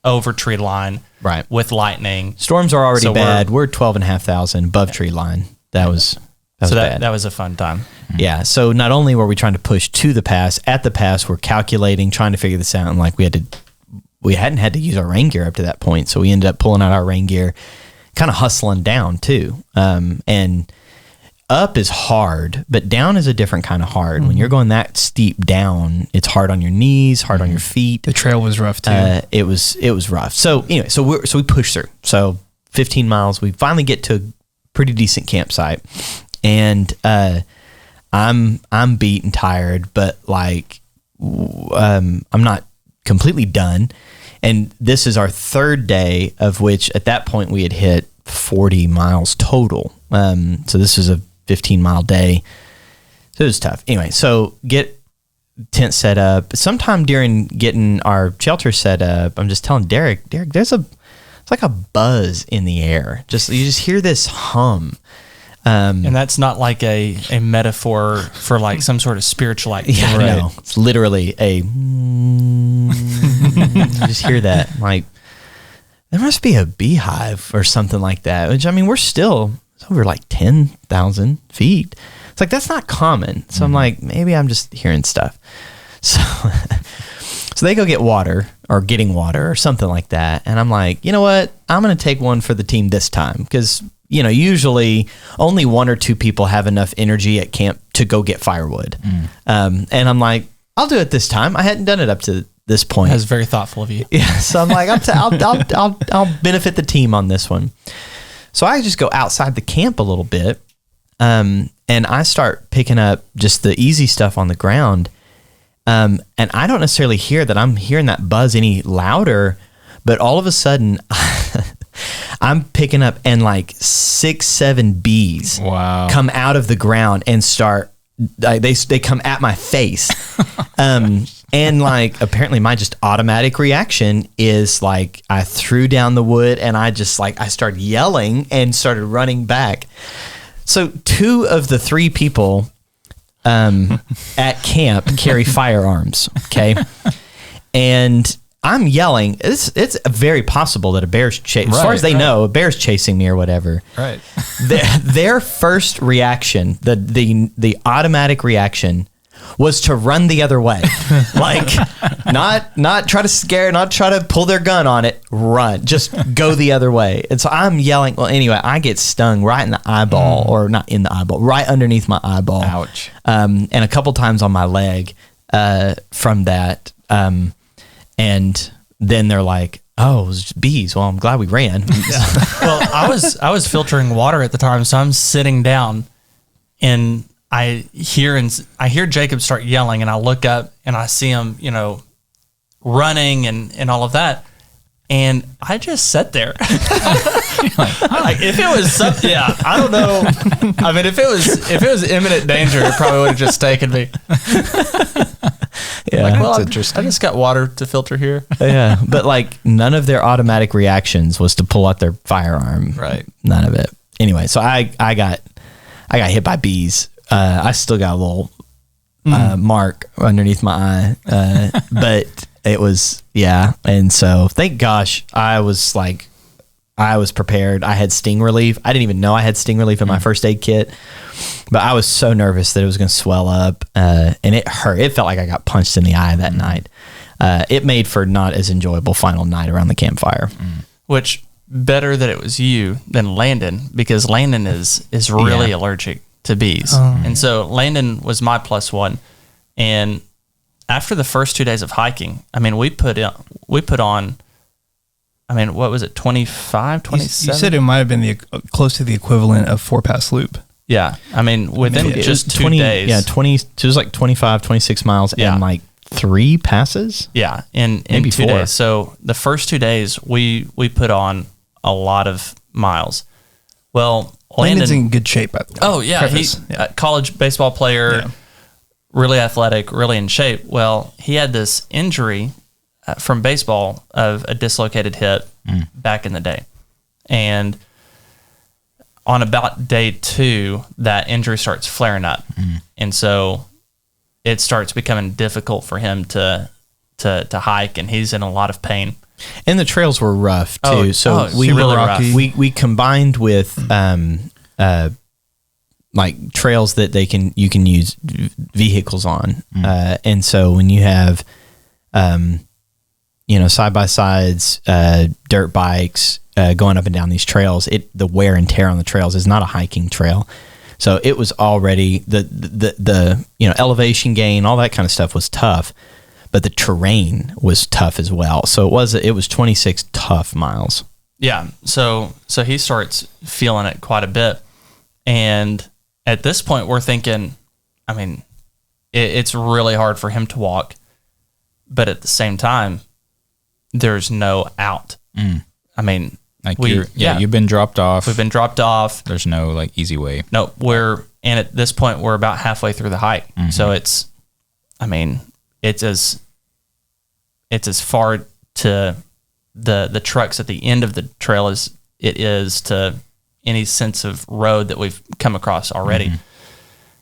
over tree line Right. with lightning. Storms are already So bad. We're 12,500 above tree line. That was bad. That was a fun time. Yeah. So not only were we trying to push to the pass, at the pass, we're calculating, trying to figure this out. And like we hadn't had to use our rain gear up to that point. So we ended up pulling out our rain gear, kind of hustling down too. And up is hard, but down is a different kind of hard. When you're going that steep down, it's hard on your knees, hard on your feet. The trail was rough too. It was rough. So anyway, so we push through. So 15 miles, we finally get to a pretty decent campsite, and I'm beat and tired, but like I'm not completely done. And this is our third day, of which at that point we had hit 40 miles total. So this is a 15-mile day. So it was tough. Anyway, so get tent set up. Sometime during getting our shelter set up, I'm just telling Derek, it's like a buzz in the air. You just hear this hum. And that's not like a metaphor for like some sort of spiritual activity. Yeah, no, it's literally you just hear that. Like, there must be a beehive or something like that, which, I mean, it's over like 10,000 feet. It's like, that's not common. So I'm like, maybe I'm just hearing stuff. So they go get water or getting water or something like that. And I'm like, you know what? I'm going to take one for the team this time, because usually only 1 or 2 people have enough energy at camp to go get firewood. And I'm like, I'll do it this time. I hadn't done it up to this point. That's very thoughtful of you. Yeah. So I'm like, I'll benefit the team on this one. So I just go outside the camp a little bit. And I start picking up just the easy stuff on the ground. And I don't necessarily hear that I'm hearing that buzz any louder, but all of a sudden I'm picking up, and like 6-7 bees Wow. come out of the ground and start. They come at my face, and like apparently my just automatic reaction is like I threw down the wood, and I started yelling and started running back. So 2 of the 3 people at camp carry firearms. Okay, and I'm yelling. It's very possible that a bear's chasing. As far as they know, a bear's chasing me or whatever. Right. Their first reaction, the automatic reaction, was to run the other way. Like, not try to scare, not try to pull their gun on it. Run, just go the other way. And so I'm yelling. Well, anyway, I get stung right in the eyeball, or not in the eyeball, right underneath my eyeball. Ouch. And a couple times on my leg from that. And then they're like, "Oh, it was just bees. Well, I'm glad we ran." Well, I was filtering water at the time, so I'm sitting down, and I hear Jacob start yelling, and I look up and I see him, running and all of that, and I just sat there. Like, if it was something, I don't know. I mean, if it was imminent danger, it probably would have just taken me. Yeah, Like, well, That's I interesting. just got water to filter here. yeah. But like none of their automatic reactions was to pull out their firearm. Right. None of it. Anyway, so I got hit by bees. I still got a little mark underneath my eye, but it was And so thank gosh I was prepared. I had sting relief. I didn't even know I had sting relief in my first aid kit, but I was so nervous that it was going to swell up, and it hurt. It felt like I got punched in the eye that night. It made for not as enjoyable final night around the campfire. Which better that it was you than Landon, because Landon is really allergic to bees. And so Landon was my +1. And after the first 2 days of hiking, I mean, we put on, I mean, what was it, 25, 27? You said it might have been close to the equivalent of 4-pass loop. Yeah. I mean, within It was just 2 20 days. Yeah, 20. It was like 25, 26 miles Yeah. and like 3 passes. Yeah, in Maybe 2 4. days. So the first 2 days, we put on a lot of miles. Well, Landon's Landon, in good shape, by the way. oh yeah, Preface. he's a college baseball player, really athletic, really in shape. Well, he had this injury from baseball of a dislocated hip back in the day, and on about day 2, that injury starts flaring up, and so it starts becoming difficult for him to hike, and he's in a lot of pain. And the trails were rough too. We really rough. we combined with like trails that you can use vehicles on. And so when you have side by sides, dirt bikes going up and down these trails, the wear and tear on the trails is not a hiking trail. So it was already the elevation gain, all that kind of stuff was tough, but the terrain was tough as well. So it was 26 tough miles. Yeah. So he starts feeling it quite a bit. And at this point we're thinking, I mean, it's really hard for him to walk, but at the same time, there's no out. I mean, Like you've been dropped off. We've been dropped off. There's no like easy way. No, and at this point we're about halfway through the hike. So it's as far to the trucks at the end of the trail as it is to any sense of road that we've come across already.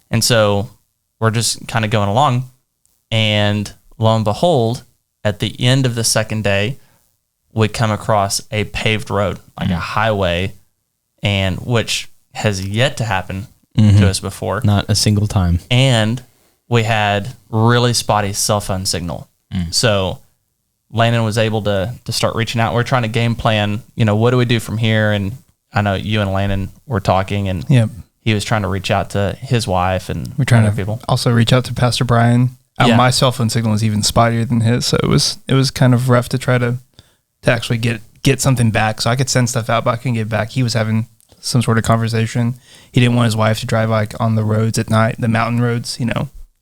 And so we're just kind of going along, and lo and behold, at the end of the second day, we come across a paved road, like a highway, and which has yet to happen to us before. Not a single time. And we had really spotty cell phone signal. So Landon was able to start reaching out. We're trying to game plan, what do we do from here? And I know you and Landon were talking, and he was trying to reach out to his wife, and We're trying other to people. also reach out to Pastor Brian. Yeah. My cell phone signal was even spottier than his, so it was kind of rough to try to actually get something back. So I could send stuff out, but I couldn't get back. He was having some sort of conversation. He didn't want his wife to drive like on the roads at night. The mountain roads,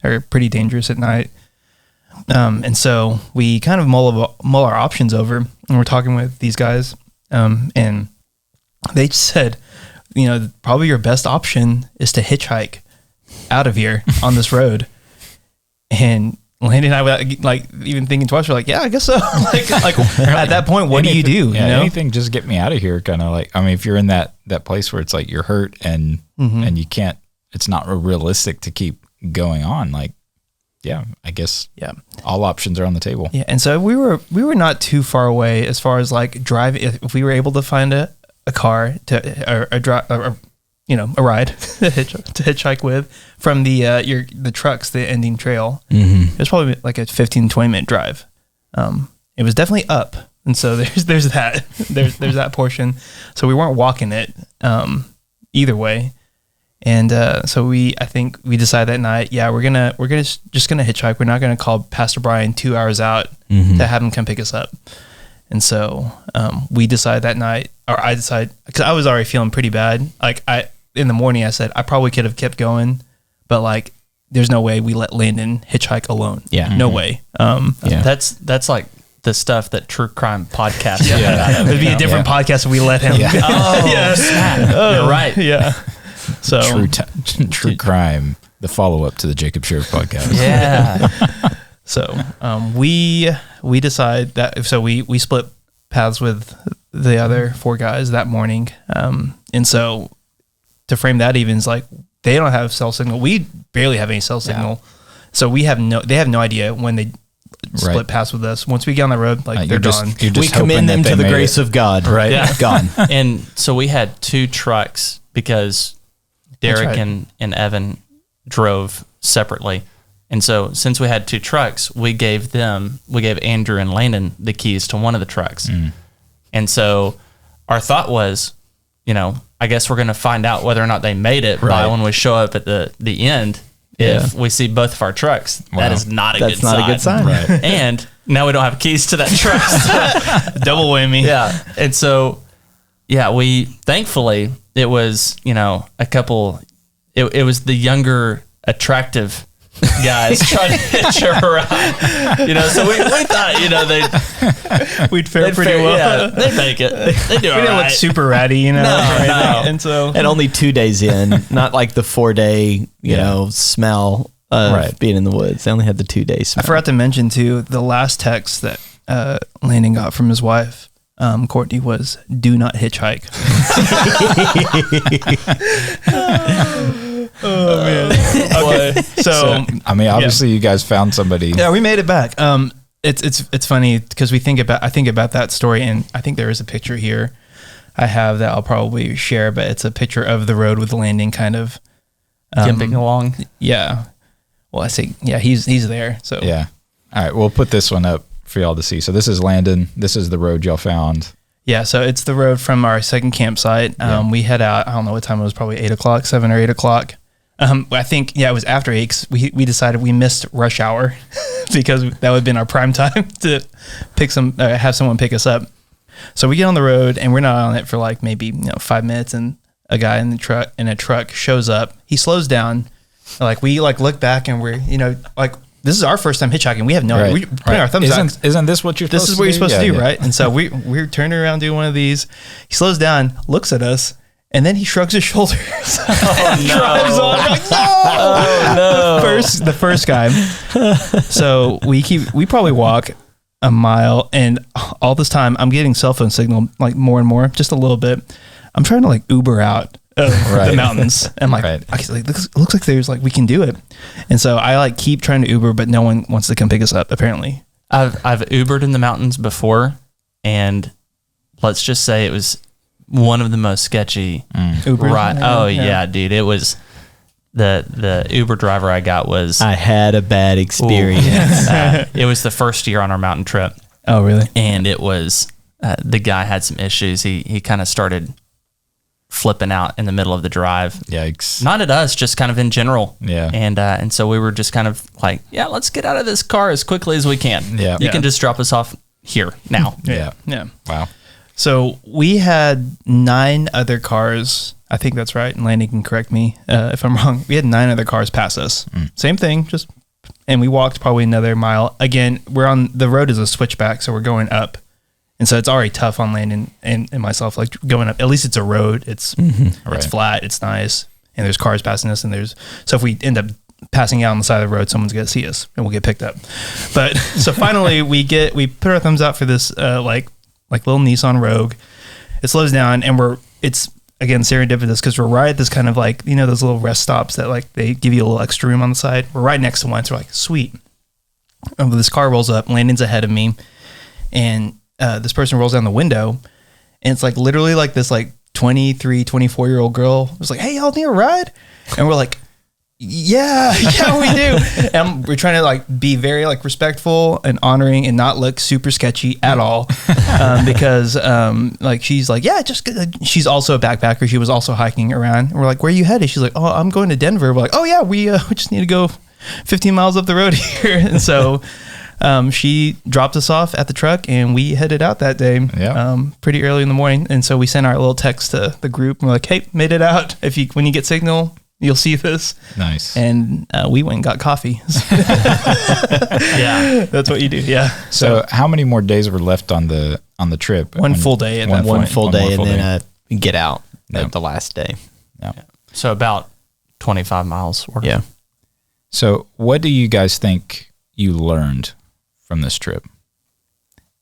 are pretty dangerous at night. And so we kind of mull our options over, and we're talking with these guys, And they said, probably your best option is to hitchhike out of here on this road. And Landy and I, without like even thinking twice, we're like, yeah, I guess so. like at that point, what do you do? Anything, just get me out of here. Kind of like, I mean, if you're in that place where it's like you're hurt and you can't, it's not realistic to keep going on. Like, yeah, I guess all options are on the table. Yeah, and so we were not too far away as far as like drive. If we were able to find a car to a ride to hitchhike with from the trucks, the ending trail. It was probably like a 15-20 minute drive. It was definitely up, and so there's that there's that portion. So we weren't walking it either way, and so I think we decided that night, we're just gonna hitchhike. We're not gonna call Pastor Brian 2 hours out to have him come pick us up. And so we decided that night, or I decided, because I was already feeling pretty bad. Like in the morning, I said I probably could have kept going, but like there's no way we let Landon hitchhike alone. Yeah, no way. That's like the stuff that true crime podcasts. It'd be a different podcast if we let him. Yeah. You're right. Yeah. So true crime, the follow up to the Jacob Sheriff podcast. Yeah. So we decided that, so we split paths with the other 4 guys that morning. And so to frame that even is like, they don't have cell signal. We barely have any cell signal. So they have no idea when they split paths with us. Once we get on the road, like they're gone. We commend them to the grace of God. Right. Yeah. Gone. And so we had 2 trucks because Derek and Evan drove separately. And so since we had 2 trucks, we gave Andrew and Landon the keys to one of the trucks. And so our thought was, I guess we're going to find out whether or not they made it by when we show up at the end. If we see both of our trucks, that is not a good sign. That's not a good sign. Right. And now we don't have keys to that truck. Double whammy. Yeah. And so, we thankfully, it was, a couple, it was the younger, attractive guys trying to hitch a ride. So we thought, we'd fare pretty well. Yeah, they'd make it. They do all right. We didn't look super ratty, No. And so, and only 2 days in, not like the 4-day, smell of being in the woods. They only had the 2-day smell. I forgot to mention too, the last text that Landon got from his wife, Courtney, was "Do not hitchhike." Oh man. Okay. So I mean, obviously you guys found somebody. Yeah, we made it back. It's funny because I think about that story, and I think there is a picture here I have that I'll probably share, but it's a picture of the road with Landon kind of gimping along. Yeah. Well, I say, he's there. So yeah. All right, we'll put this one up for y'all to see. So this is Landon. This is the road y'all found. Yeah, so it's the road from our second campsite. We head out, I don't know what time it was, probably 7 or 8 o'clock. I think, it was after 8 'cause we decided we missed rush hour because that would have been our prime time to have someone pick us up. So we get on the road and we're not on it for like maybe 5 minutes, and a guy in a truck shows up. He slows down. Like we look back and we're this is our first time hitchhiking. We have no idea. We're putting our thumbs out. Isn't this what you're supposed to do? This is what you're supposed to do, right? And so we're turning around doing one of these. He slows down, looks at us, and then he shrugs his shoulders. Drives on. Like, no! The first guy. So we probably walk a mile, and all this time I'm getting cell phone signal like more and more, just a little bit. I'm trying to like Uber out of the mountains. I'm like, okay, looks like there's like we can do it. And so I like keep trying to Uber, but no one wants to come pick us up apparently. I've Ubered in the mountains before, and let's just say it was one of the most sketchy Uber. Right. Oh yeah, dude. It was the Uber driver I got was. I had a bad experience. It was the first year on our mountain trip. Oh really? And it was the guy had some issues. He kind of started flipping out in the middle of the drive. Yikes. Not at us, just kind of in general. Yeah. And so we were just kind of like, let's get out of this car as quickly as we can. Yeah. You can just drop us off here now. Yeah. Wow. So we had 9 other cars. I think that's right. And Landon can correct me if I'm wrong. We had 9 other cars pass us. Same thing. And we walked probably another mile. Again, the road is a switchback, so we're going up. And so it's already tough on Landon and myself, like going up. At least it's a road. It's flat. It's nice. And there's cars passing us. So if we end up passing out on the side of the road, someone's going to see us and we'll get picked up. But so finally we put our thumbs out for this, like little Nissan Rogue. It slows down and it's again serendipitous because we're right at this kind of like, you know, those little rest stops that like they give you a little extra room on the side. We're right next to one. So we're like, sweet. And this car rolls up, Landon's ahead of me, and this person rolls down the window, and it's like literally like this like 23, 24-year-old girl was like, hey, y'all need a ride? And we're like, yeah, we do. And we're trying to like be very like respectful and honoring and not look super sketchy at all. Because like she's like, yeah, she's also a backpacker. She was also hiking around. And we're like, where are you headed? She's like, oh, I'm going to Denver. We're like, oh yeah, we just need to go 15 miles up the road here. And so she dropped us off at the truck and we headed out that day pretty early in the morning. And so we sent our little text to the group and we're like, hey, made it out. When you get signal, you'll see this. Nice. And we went and got coffee. Yeah, that's what you do. Yeah. So how many more days were left on the trip? One full day. One full day and then get out at the last day. Yeah. So about 25 miles worth. Yeah. So what do you guys think you learned from this trip?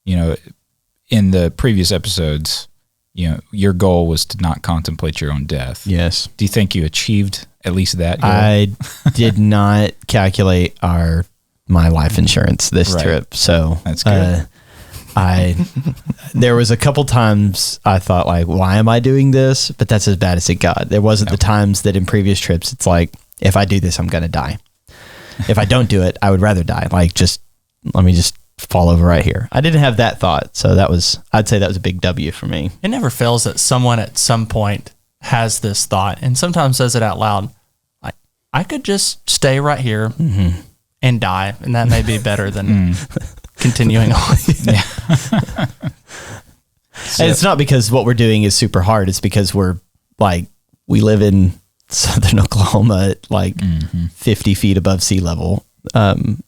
You know, in the previous episodes, you know, your goal was to not contemplate your own death. Yes. Do you think you achieved at least that goal? I did not calculate my life insurance this trip. So that's good. There was a couple times I thought like, why am I doing this? But that's as bad as it got. There wasn't the times that in previous trips, it's like, if I do this, I'm going to die. If I don't do it, I would rather die. Like, let me just fall over right here. I didn't have that thought. So I'd say that was a big W for me. It never fails that someone at some point has this thought and sometimes says it out loud. Like, I could just stay right here and die. And that may be better than continuing on. Yeah. And it's not because what we're doing is super hard. It's because we live in southern Oklahoma at like 50 feet above sea level.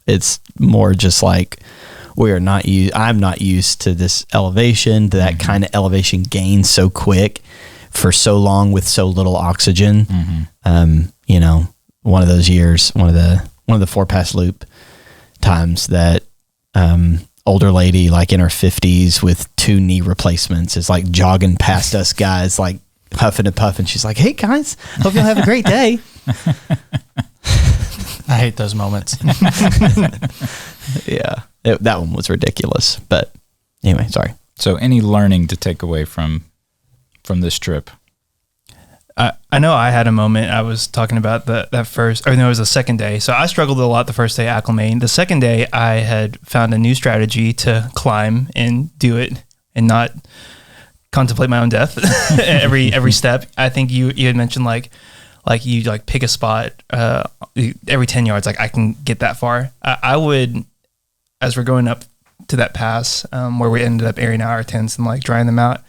It's more just like I'm not used to this elevation, to that kind of elevation gain so quick for so long with so little oxygen. You know, one of those years, one of the 4-pass loop times that older lady like in her 50s with 2 knee replacements is like jogging past us guys like huffing and puffing. She's like, hey guys, hope you'll have a great day. I hate those moments. Yeah, that one was ridiculous. But anyway, sorry. So any learning to take away from this trip? I know I had a moment. I was talking about that first, or no, it was the second day. So I struggled a lot the first day acclimating. The second day, I had found a new strategy to climb and do it and not contemplate my own death every step. I think you had mentioned like you like pick a spot every 10 yards, like I can get that far. I would, as we're going up to that pass where we ended up airing out our tents and like drying them out,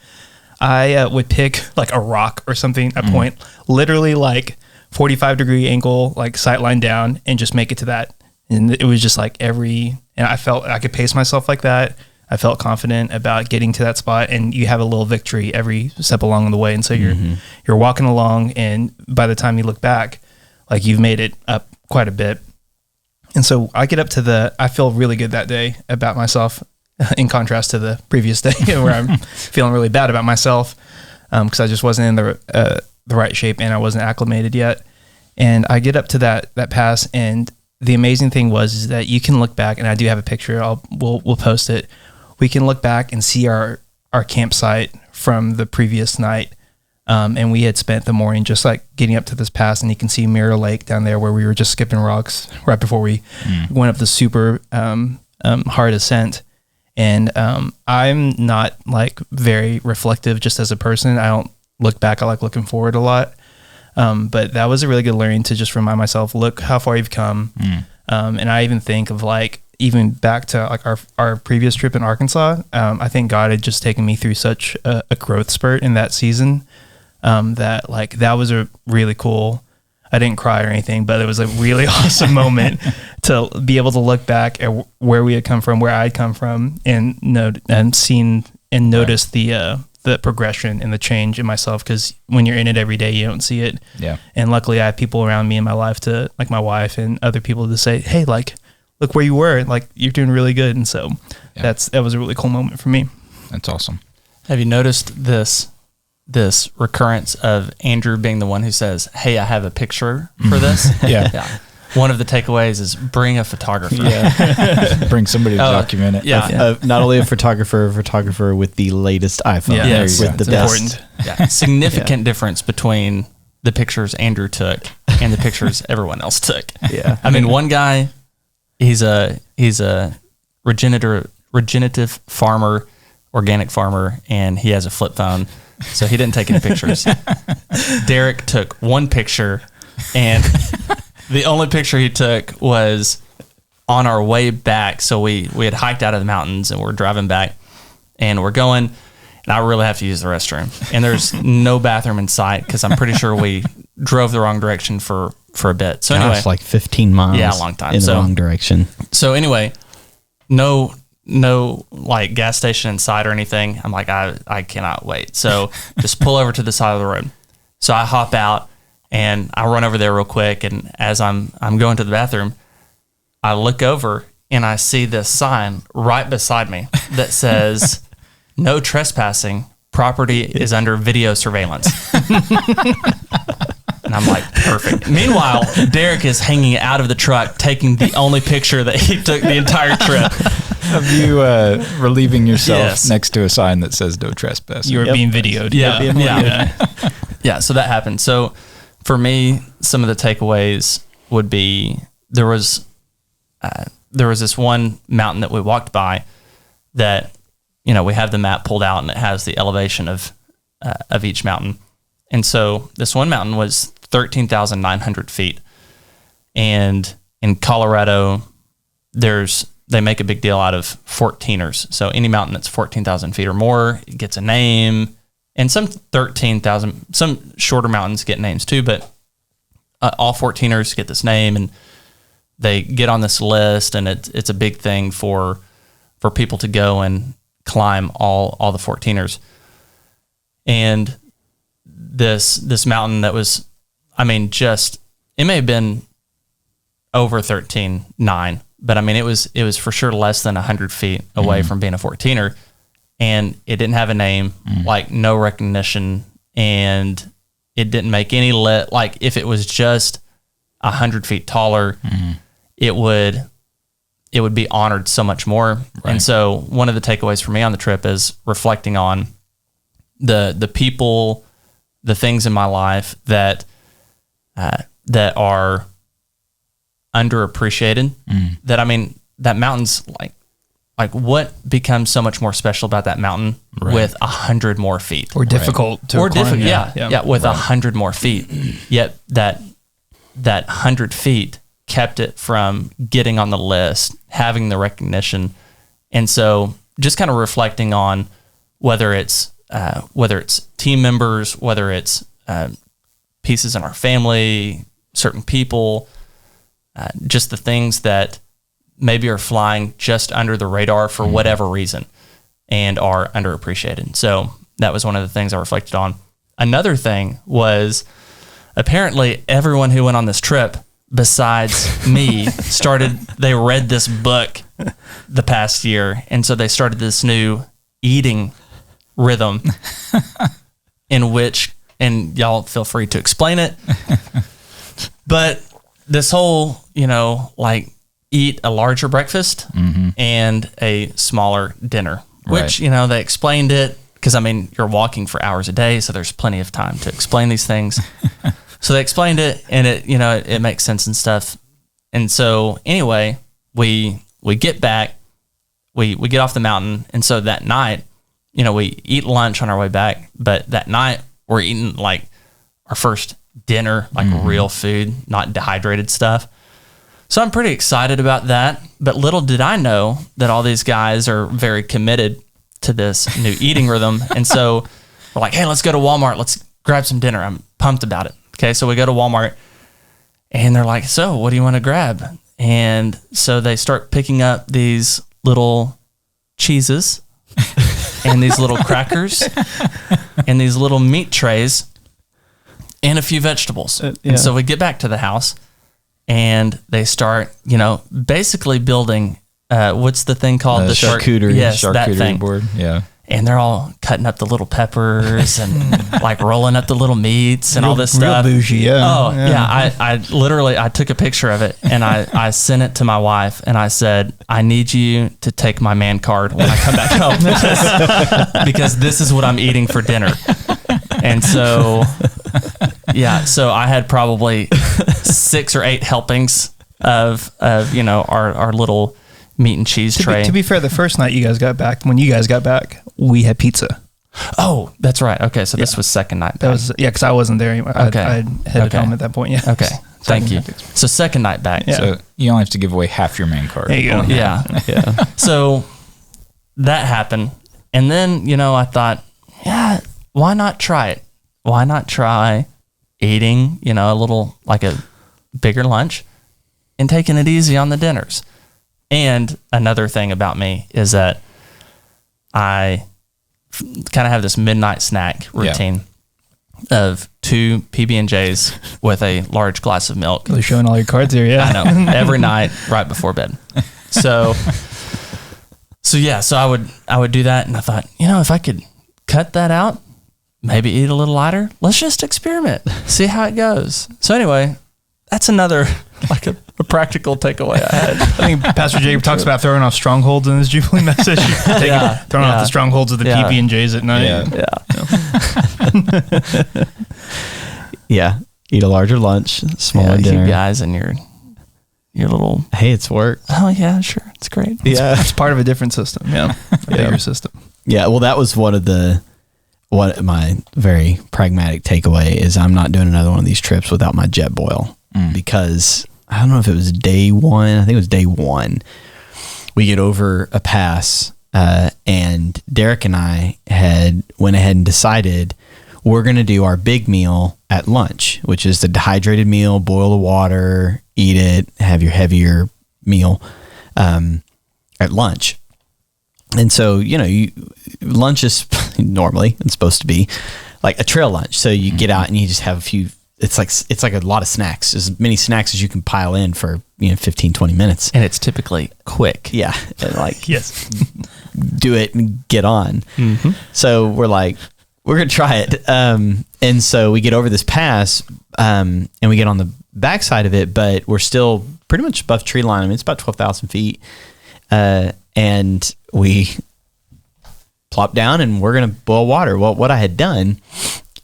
I would pick like a rock or something, a point, literally like 45-degree angle, like sight line down, and just make it to that. And it was just like and I felt I could pace myself like that. I felt confident about getting to that spot, and you have a little victory every step along the way. And so you're walking along, and by the time you look back, like you've made it up quite a bit. And so I get up to I feel really good that day about myself, in contrast to the previous day where I'm feeling really bad about myself because I just wasn't in the right shape and I wasn't acclimated yet. And I get up to that pass, and the amazing thing is that you can look back, and I do have a picture. We'll post it. We can look back and see our campsite from the previous night. And we had spent the morning just like getting up to this pass, and you can see Mirror Lake down there where we were just skipping rocks right before we went up the super hard ascent. And I'm not like very reflective just as a person. I don't look back. I like looking forward a lot. But that was a really good learning to just remind myself, look how far you've come. And I even think of like, even back to like our previous trip in Arkansas, I think God had just taken me through such a growth spurt in that season that like that was a really cool. I didn't cry or anything, but it was a really awesome moment to be able to look back at where we had come from, where I'd come from, and seen and notice the progression and the change in myself, because when you're in it every day, you don't see it. Yeah. And luckily I have people around me in my life to, like my wife and other people, to say, hey, like, look where you were, like you're doing really good. And so that was a really cool moment for me. That's awesome. Have you noticed this recurrence of Andrew being the one who says, hey, I have a picture for this? Yeah. One of the takeaways is bring a photographer. Yeah. Bring somebody to document it. Yeah. Not only a photographer with the latest iPhone. Yeah. Yes. With the It's best. important. Yeah. Significant difference between the pictures Andrew took and the pictures everyone else took. Yeah. I mean, one guy, he's a regenerative farmer, organic farmer, and he has a flip phone, so he didn't take any pictures. Derek took one picture, and the only picture he took was on our way back. So we had hiked out of the mountains and we're driving back, and we're going, and I really have to use the restroom, and there's no bathroom in sight because I'm pretty sure we drove the wrong direction for a bit. So anyway, Gosh, like 15 miles. Yeah, a long time. In the So- wrong direction. So anyway, no like gas station in sight or anything. I'm like, I cannot wait. So just pull over to the side of the road. So I hop out and I run over there real quick. And as I'm going to the bathroom, I look over and I see this sign right beside me that says, no trespassing. Property is under video surveillance. And I'm like, perfect. Meanwhile, Derek is hanging out of the truck, taking the only picture that he took the entire trip. Of you relieving yourself Yes. next to a sign that says no trespassing. You were being videoed. Yeah. So that happened. So for me, some of the takeaways would be there was this one mountain that we walked by that, you know, we have the map pulled out and it has the elevation of each mountain. And so this one mountain was 13,900 feet. And in Colorado, they make a big deal out of 14ers. So any mountain that's 14,000 feet or more gets a name. And some 13,000, some shorter mountains get names too, but all 14ers get this name and they get on this list, and it's a big thing for people to go and climb all the 14ers. And this mountain that was, I mean, it may have been over 13.9, but I mean, it was for sure less than 100 feet away from being a 14er, and it didn't have a name, like no recognition, and it didn't make any like if it was just 100 feet taller, it would be honored so much more. Right. And so one of the takeaways for me on the trip is reflecting on the people, the things in my life that are underappreciated. That, I mean, that mountain's like what becomes so much more special about that mountain with 100 more feet, Or difficult to climb. difficult, yeah, with 100 more feet. Yet that 100 feet kept it from getting on the list, having the recognition. And so just kind of reflecting on whether it's team members, whether it's pieces in our family, certain people, just the things that maybe are flying just under the radar for whatever reason and are underappreciated. So that was one of the things I reflected on. Another thing was apparently everyone who went on this trip besides me they read this book the past year. And so they started this new eating rhythm in which, and y'all feel free to explain it, but this whole, like eat a larger breakfast and a smaller dinner, which, they explained it because, I mean, you're walking for hours a day, so there's plenty of time to explain these things. So they explained it, and it makes sense and stuff. And so anyway, we get back, we get off the mountain. And so that night, we eat lunch on our way back, but that night we're eating like our first dinner, like real food, not dehydrated stuff. So I'm pretty excited about that. But little did I know that all these guys are very committed to this new eating rhythm. And so we're like, hey, let's go to Walmart. Let's grab some dinner. I'm pumped about it. Okay, so we go to Walmart, and they're like, so what do you want to grab? And so they start picking up these little cheeses and these little crackers and these little meat trays and a few vegetables. Yeah. And so we get back to the house and they start, basically building, what's the thing called? The charcuterie. Yes, that Charcuterie thing. board. Yeah. And they're all cutting up the little peppers and like rolling up the little meats and all this stuff. Real bougie, yeah. Oh, yeah. I literally took a picture of it and I sent it to my wife and I said, I need you to take my man card when I come back home because this is what I'm eating for dinner. And so, so I had probably 6 or 8 helpings of our little meat and cheese tray. To be fair, the first night when you guys got back, we had pizza. Oh, that's right. Okay, so this was second night back. That was because I wasn't there anymore. Okay. I headed home at that point. Yeah. Okay, thank you. So second night back. Yeah. So you only have to give away half your main card. There you go. Yeah. So that happened, and then I thought, why not try it? Why not try eating a little like a bigger lunch and taking it easy on the dinners? And another thing about me is that I kind of have this midnight snack routine of 2 PB&Js with a large glass of milk. Really showing all your cards here, yeah. I know, every night right before bed. So I would do that, and I thought, if I could cut that out, maybe eat a little lighter. Let's just experiment, see how it goes. So anyway, that's another like a practical takeaway I had. I think Pastor Jacob talks about throwing off strongholds in his Jubilee message. Throwing off the strongholds of the PB&Js at night. Yeah. Eat a larger lunch, smaller dinner. You guys and your little. Hey, it's work. Oh yeah, sure, it's great. It's part of a different system. Yeah, a bigger system. Yeah. Well, that was one of my very pragmatic takeaway is I'm not doing another one of these trips without my jet boil because I don't know if it was day 1. I think it was day 1. We get over a pass, and Derek and I went ahead and decided we're going to do our big meal at lunch, which is the dehydrated meal, boil the water, eat it, have your heavier meal at lunch. And so, lunch is normally, it's supposed to be like a trail lunch. So you get out and you just have a few, it's like a lot of snacks, as many snacks as you can pile in for, 15, 20 minutes. And it's typically quick. Yeah. And like, Yes. do it and get on. Mm-hmm. So we're like, we're going to try it. And so we get over this pass, and we get on the backside of it, but we're still pretty much above tree line. I mean, it's about 12,000 feet. And we plop down and we're going to boil water. Well, what I had done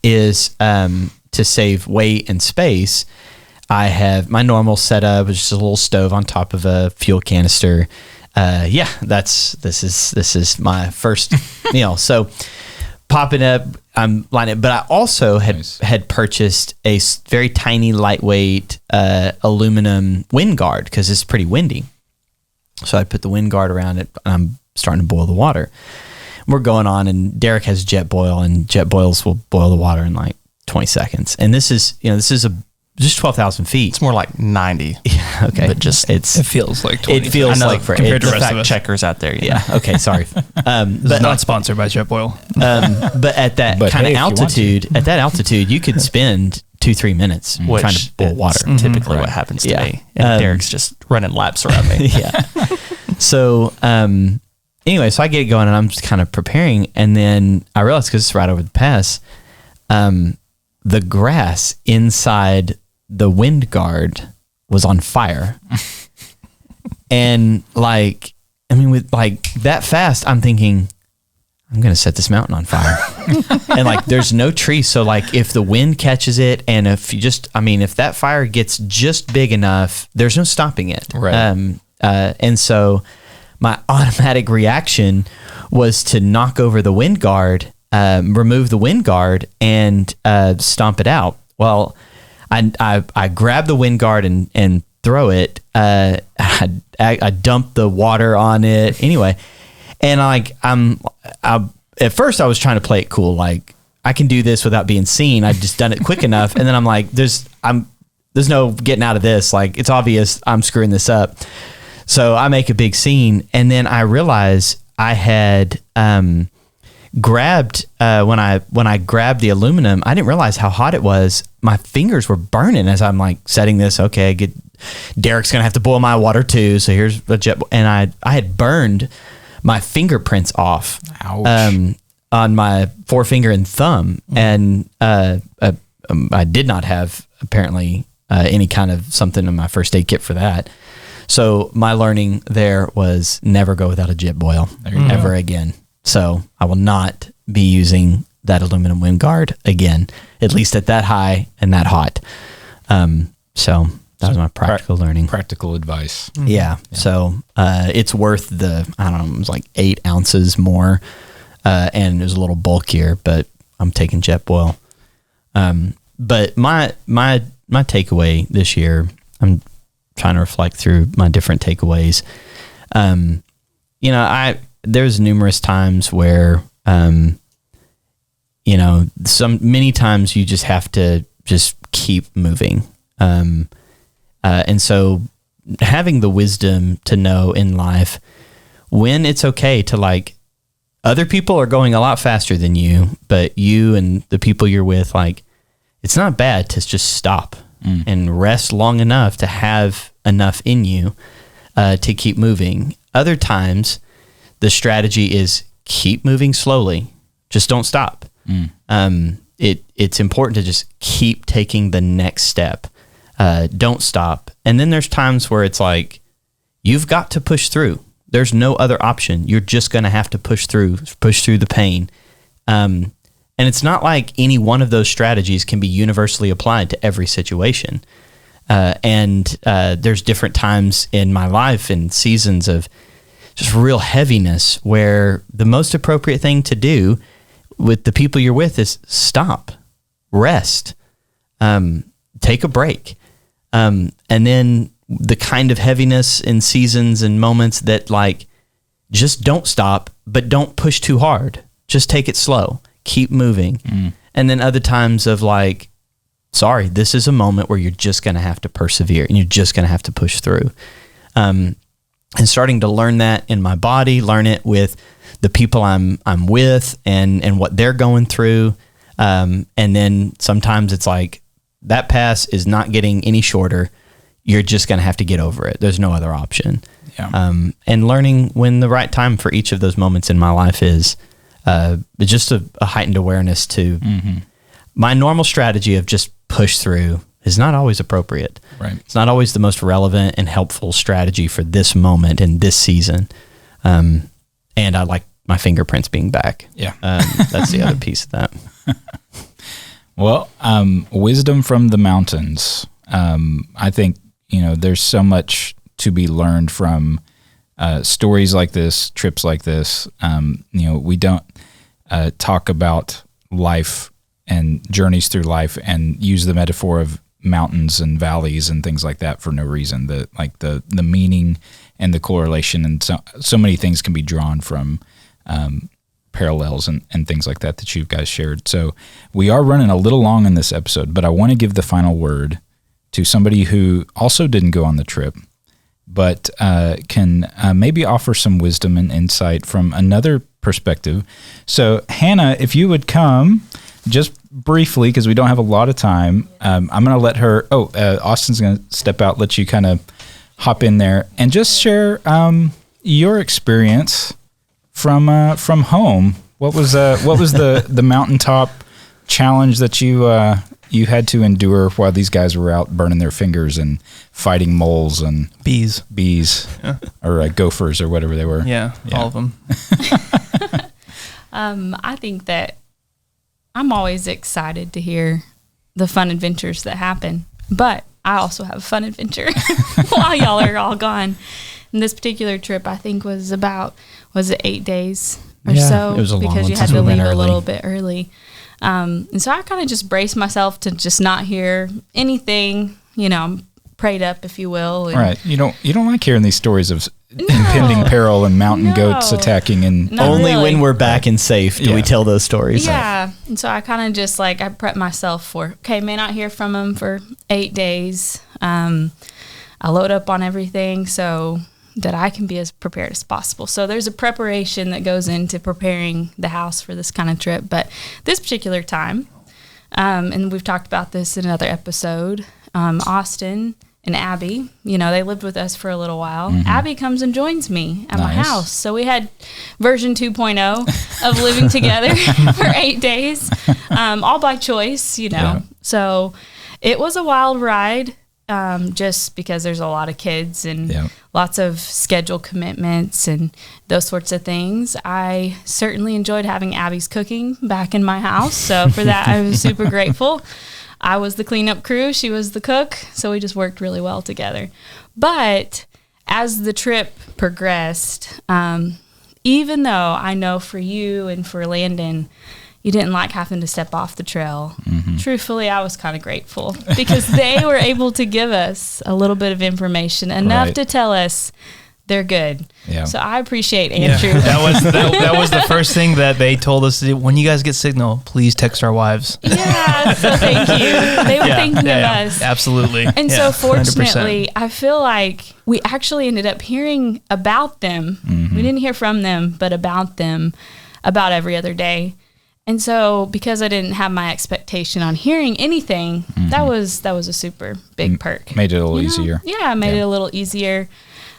is, to save weight and space, I have my normal setup, which is a little stove on top of a fuel canister. This is my first meal. So pop it up, I'm lining it, but I also had purchased a very tiny, lightweight, aluminum wind guard because it's pretty windy. So I put the wind guard around it and I'm starting to boil the water. We're going on and Derek has jet boil, and jet boils will boil the water in like 20 seconds. And this is just 12,000 feet. It's more like 90. Yeah, okay. But just It feels like 20. it feels like for compared to the rest fact of us. checkers out there. yeah. Okay. Sorry. This is not sponsored by JetBoil. But at that kind of altitude, you could spend 2-3 minutes Which trying to boil water. is typically what happens to Yeah. me. And Derek's just running laps around me. Yeah. So, anyway, so I get it going and I'm just kind of preparing. And then I realized, because it's right over the pass, the grass inside the wind guard was on fire. And with like that fast, I'm thinking, I'm going to set this mountain on fire. And like, there's no tree. So like, if the wind catches it, and if that fire gets just big enough, there's no stopping it. Right. And so my automatic reaction was to knock over the wind guard, remove the wind guard, and stomp it out. Well, I grab the wind guard and throw it. I dump the water on it anyway. And at first I was trying to play it cool. Like, I can do this without being seen. I've just done it quick enough. And then I'm like, there's no getting out of this. Like, it's obvious I'm screwing this up. So I make a big scene. And then I realize I had, grabbed when I grabbed the aluminum, I didn't realize how hot it was. My fingers were burning as I'm like setting this. Okay, Derek's gonna have to boil my water too. So here's a jet, and I had burned my fingerprints off. Ouch. On my forefinger and thumb, and I did not have apparently any kind of something in my first aid kit for that. So my learning there was never go without a jet boil ever again. So I will not be using that aluminum wind guard again, at least at that high and that hot. So that was my practical learning. Practical advice. Yeah. So it's worth it was like 8 ounces more, and it was a little bulkier, but I'm taking jet boil. But my takeaway this year, I'm trying to reflect through my different takeaways. There's numerous times where, many times you just have to just keep moving. And so having the wisdom to know in life when it's okay to, like, other people are going a lot faster than you, but you and the people you're with, like, it's not bad to just stop and rest long enough to have enough in you to keep moving. Other times, the strategy is keep moving slowly. Just don't stop. It's important to just keep taking the next step. Don't stop. And then there's times where it's like, you've got to push through. There's no other option. You're just going to have to push through the pain. And it's not like any one of those strategies can be universally applied to every situation. And there's different times in my life and seasons of just real heaviness where the most appropriate thing to do with the people you're with is stop, rest, take a break. And then the kind of heaviness in seasons and moments that, like, just don't stop, but don't push too hard. Just take it slow. Keep moving. And then other times of, like, sorry, this is a moment where you're just going to have to persevere and you're just going to have to push through. And starting to learn that in my body, learn it with the people I'm with and what they're going through. And then sometimes it's like, that pass is not getting any shorter. You're just going to have to get over it. There's no other option. Yeah. And learning when the right time for each of those moments in my life is, just a heightened awareness to my normal strategy of just push through is not always appropriate. Right. It's not always the most relevant and helpful strategy for this moment in this season. And I like my fingerprints being back. Yeah. That's the other piece of that. Well, wisdom from the mountains. I think, there's so much to be learned from stories like this, trips like this. We don't talk about life and journeys through life and use the metaphor of mountains and valleys and things like that for no reason. The meaning and the correlation and so many things can be drawn from parallels and things like that you guys shared. So we are running a little long in this episode, but I want to give the final word to somebody who also didn't go on the trip, but can maybe offer some wisdom and insight from another perspective. So Hannah, if you would come just briefly, because we don't have a lot of time, I'm going to let her, Austin's going to step out, let you kind of hop in there and just share your experience from home. What was the mountaintop challenge that you had to endure while these guys were out burning their fingers and fighting moles and bees, yeah. Or gophers or whatever they were? Yeah, all of them. I think that I'm always excited to hear the fun adventures that happen, but I also have a fun adventure while y'all are all gone. And this particular trip, I think, was 8 days or so? It was a long because one you had since to we went leave a early. little bit early. And so I kind of just braced myself to just not hear anything, I'm prayed up, if you will. And Right. You don't like hearing these stories of impending peril and mountain goats attacking and Not Only really. when we're back and safe do we tell those stories. Yeah. And so I kind of just I prepped myself for, okay, may not hear from them for 8 days. I load up on everything. So that I can be as prepared as possible. So there's a preparation that goes into preparing the house for this kind of trip. But this particular time, and we've talked about this in another episode, Austin and Abby, they lived with us for a little while. Abby comes and joins me at my house. So we had version 2.0 of living together for 8 days, all by choice, Yeah. So it was a wild ride, just because there's a lot of kids and lots of schedule commitments and those sorts of things. I certainly enjoyed having Abby's cooking back in my house. So for that, I was super grateful. I was the cleanup crew. She was the cook. So we just worked really well together. But as the trip progressed, even though I know for you and for Landon, you didn't like having to step off the trail, truthfully, I was kind of grateful because they were able to give us a little bit of information, enough to tell us they're good. Yeah. So I appreciate Andrew. Yeah, that was the first thing that they told us to do. When you guys get signal, please text our wives. Yeah, so thank you. They were thinking of us. Absolutely. And so fortunately, 100%. I feel like we actually ended up hearing about them. We didn't hear from them, but about them about every other day. And so because I didn't have my expectation on hearing anything, that was a super big perk. Made it a little easier. Yeah, made it a little easier.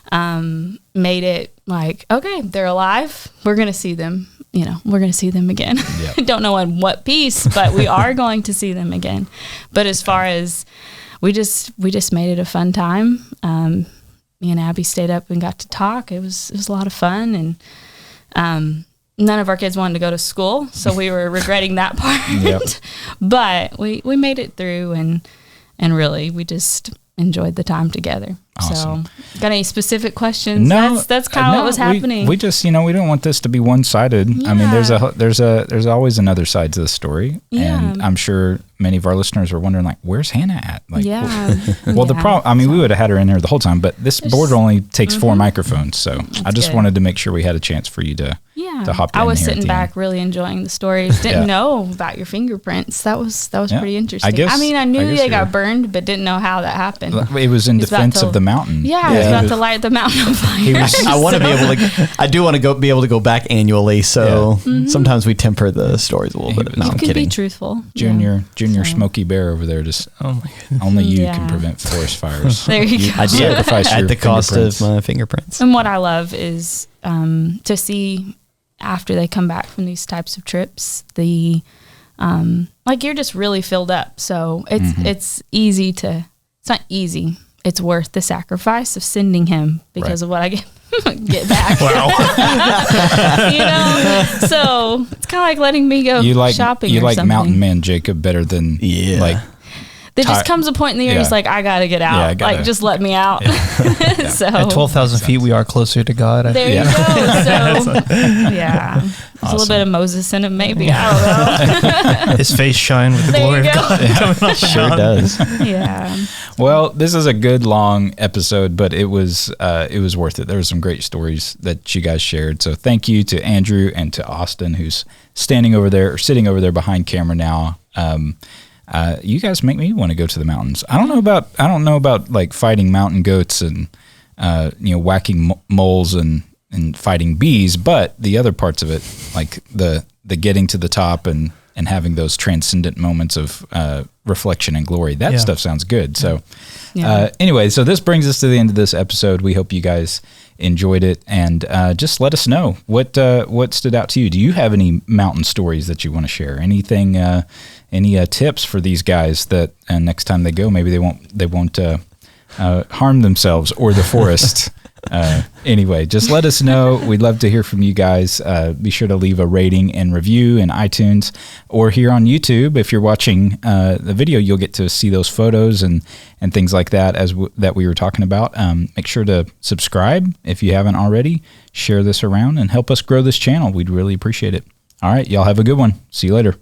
Made it like, okay, they're alive. We're going to see them. We're going to see them again. Yep. Don't know on what piece, but we are going to see them again. But as far as we just made it a fun time. Me and Abby stayed up and got to talk. It was a lot of fun. And, none of our kids wanted to go to school, so we were regretting that part. Yep. But we made it through, and really we just enjoyed the time together. Awesome. So, got any specific questions? No, that's kind of what was happening. We just, we don't want this to be one-sided. Yeah. I mean, there's always another side to the story, and I'm sure many of our listeners are wondering, like, where's Hannah at? Like, the problem. I mean, we would have had her in here the whole time, but this board only takes 4 microphones, so I just wanted to make sure we had a chance for you to hop in. I was sitting back, really enjoying the stories. Didn't know about your fingerprints. That was pretty interesting. I knew they got burned, but didn't know how that happened. It was in defense of the mountain. Yeah, I was about to light the mountain on fire. I want to be able to. I do want to be able to go back annually. So sometimes we temper the stories a little bit. No, I'm kidding. Be truthful. Junior Smokey Bear over there. Just only you can prevent forest fires. There you go. I did at the cost of my fingerprints. And what I love is to see after they come back from these types of trips, the you're just really filled up. So it's easy to. It's not easy. It's worth the sacrifice of sending him because of what I get back. Wow. So it's kind of like letting me go shopping. You or like something. Mountain Man Jacob better than There just comes a point in the year he's like, I gotta get out. Just let me out. So at 12,000 feet, we are closer to God. There you go. So there's a little bit of Moses in him, maybe. I don't know. His face shine with the glory of God. Sure does. Yeah. Well, this is a good long episode, but it was worth it. There were some great stories that you guys shared. So thank you to Andrew and to Austin, who's sitting over there behind camera now. You guys make me want to go to the mountains. I don't know about like fighting mountain goats and whacking moles and fighting bees, but the other parts of it, like the getting to the top and having those transcendent moments of reflection and glory, that stuff sounds good. So anyway, so this brings us to the end of this episode. We hope you guys enjoyed it, and just let us know what stood out to you. Do you have any mountain stories that you want to share? Anything? Any tips for these guys that next time they go, maybe they won't harm themselves or the forest. Anyway, just let us know. We'd love to hear from you guys. Be sure to leave a rating and review in iTunes or here on YouTube. If you're watching the video, you'll get to see those photos and things like that that we were talking about. Make sure to subscribe if you haven't already. Share this around and help us grow this channel. We'd really appreciate it. All right, y'all have a good one. See you later.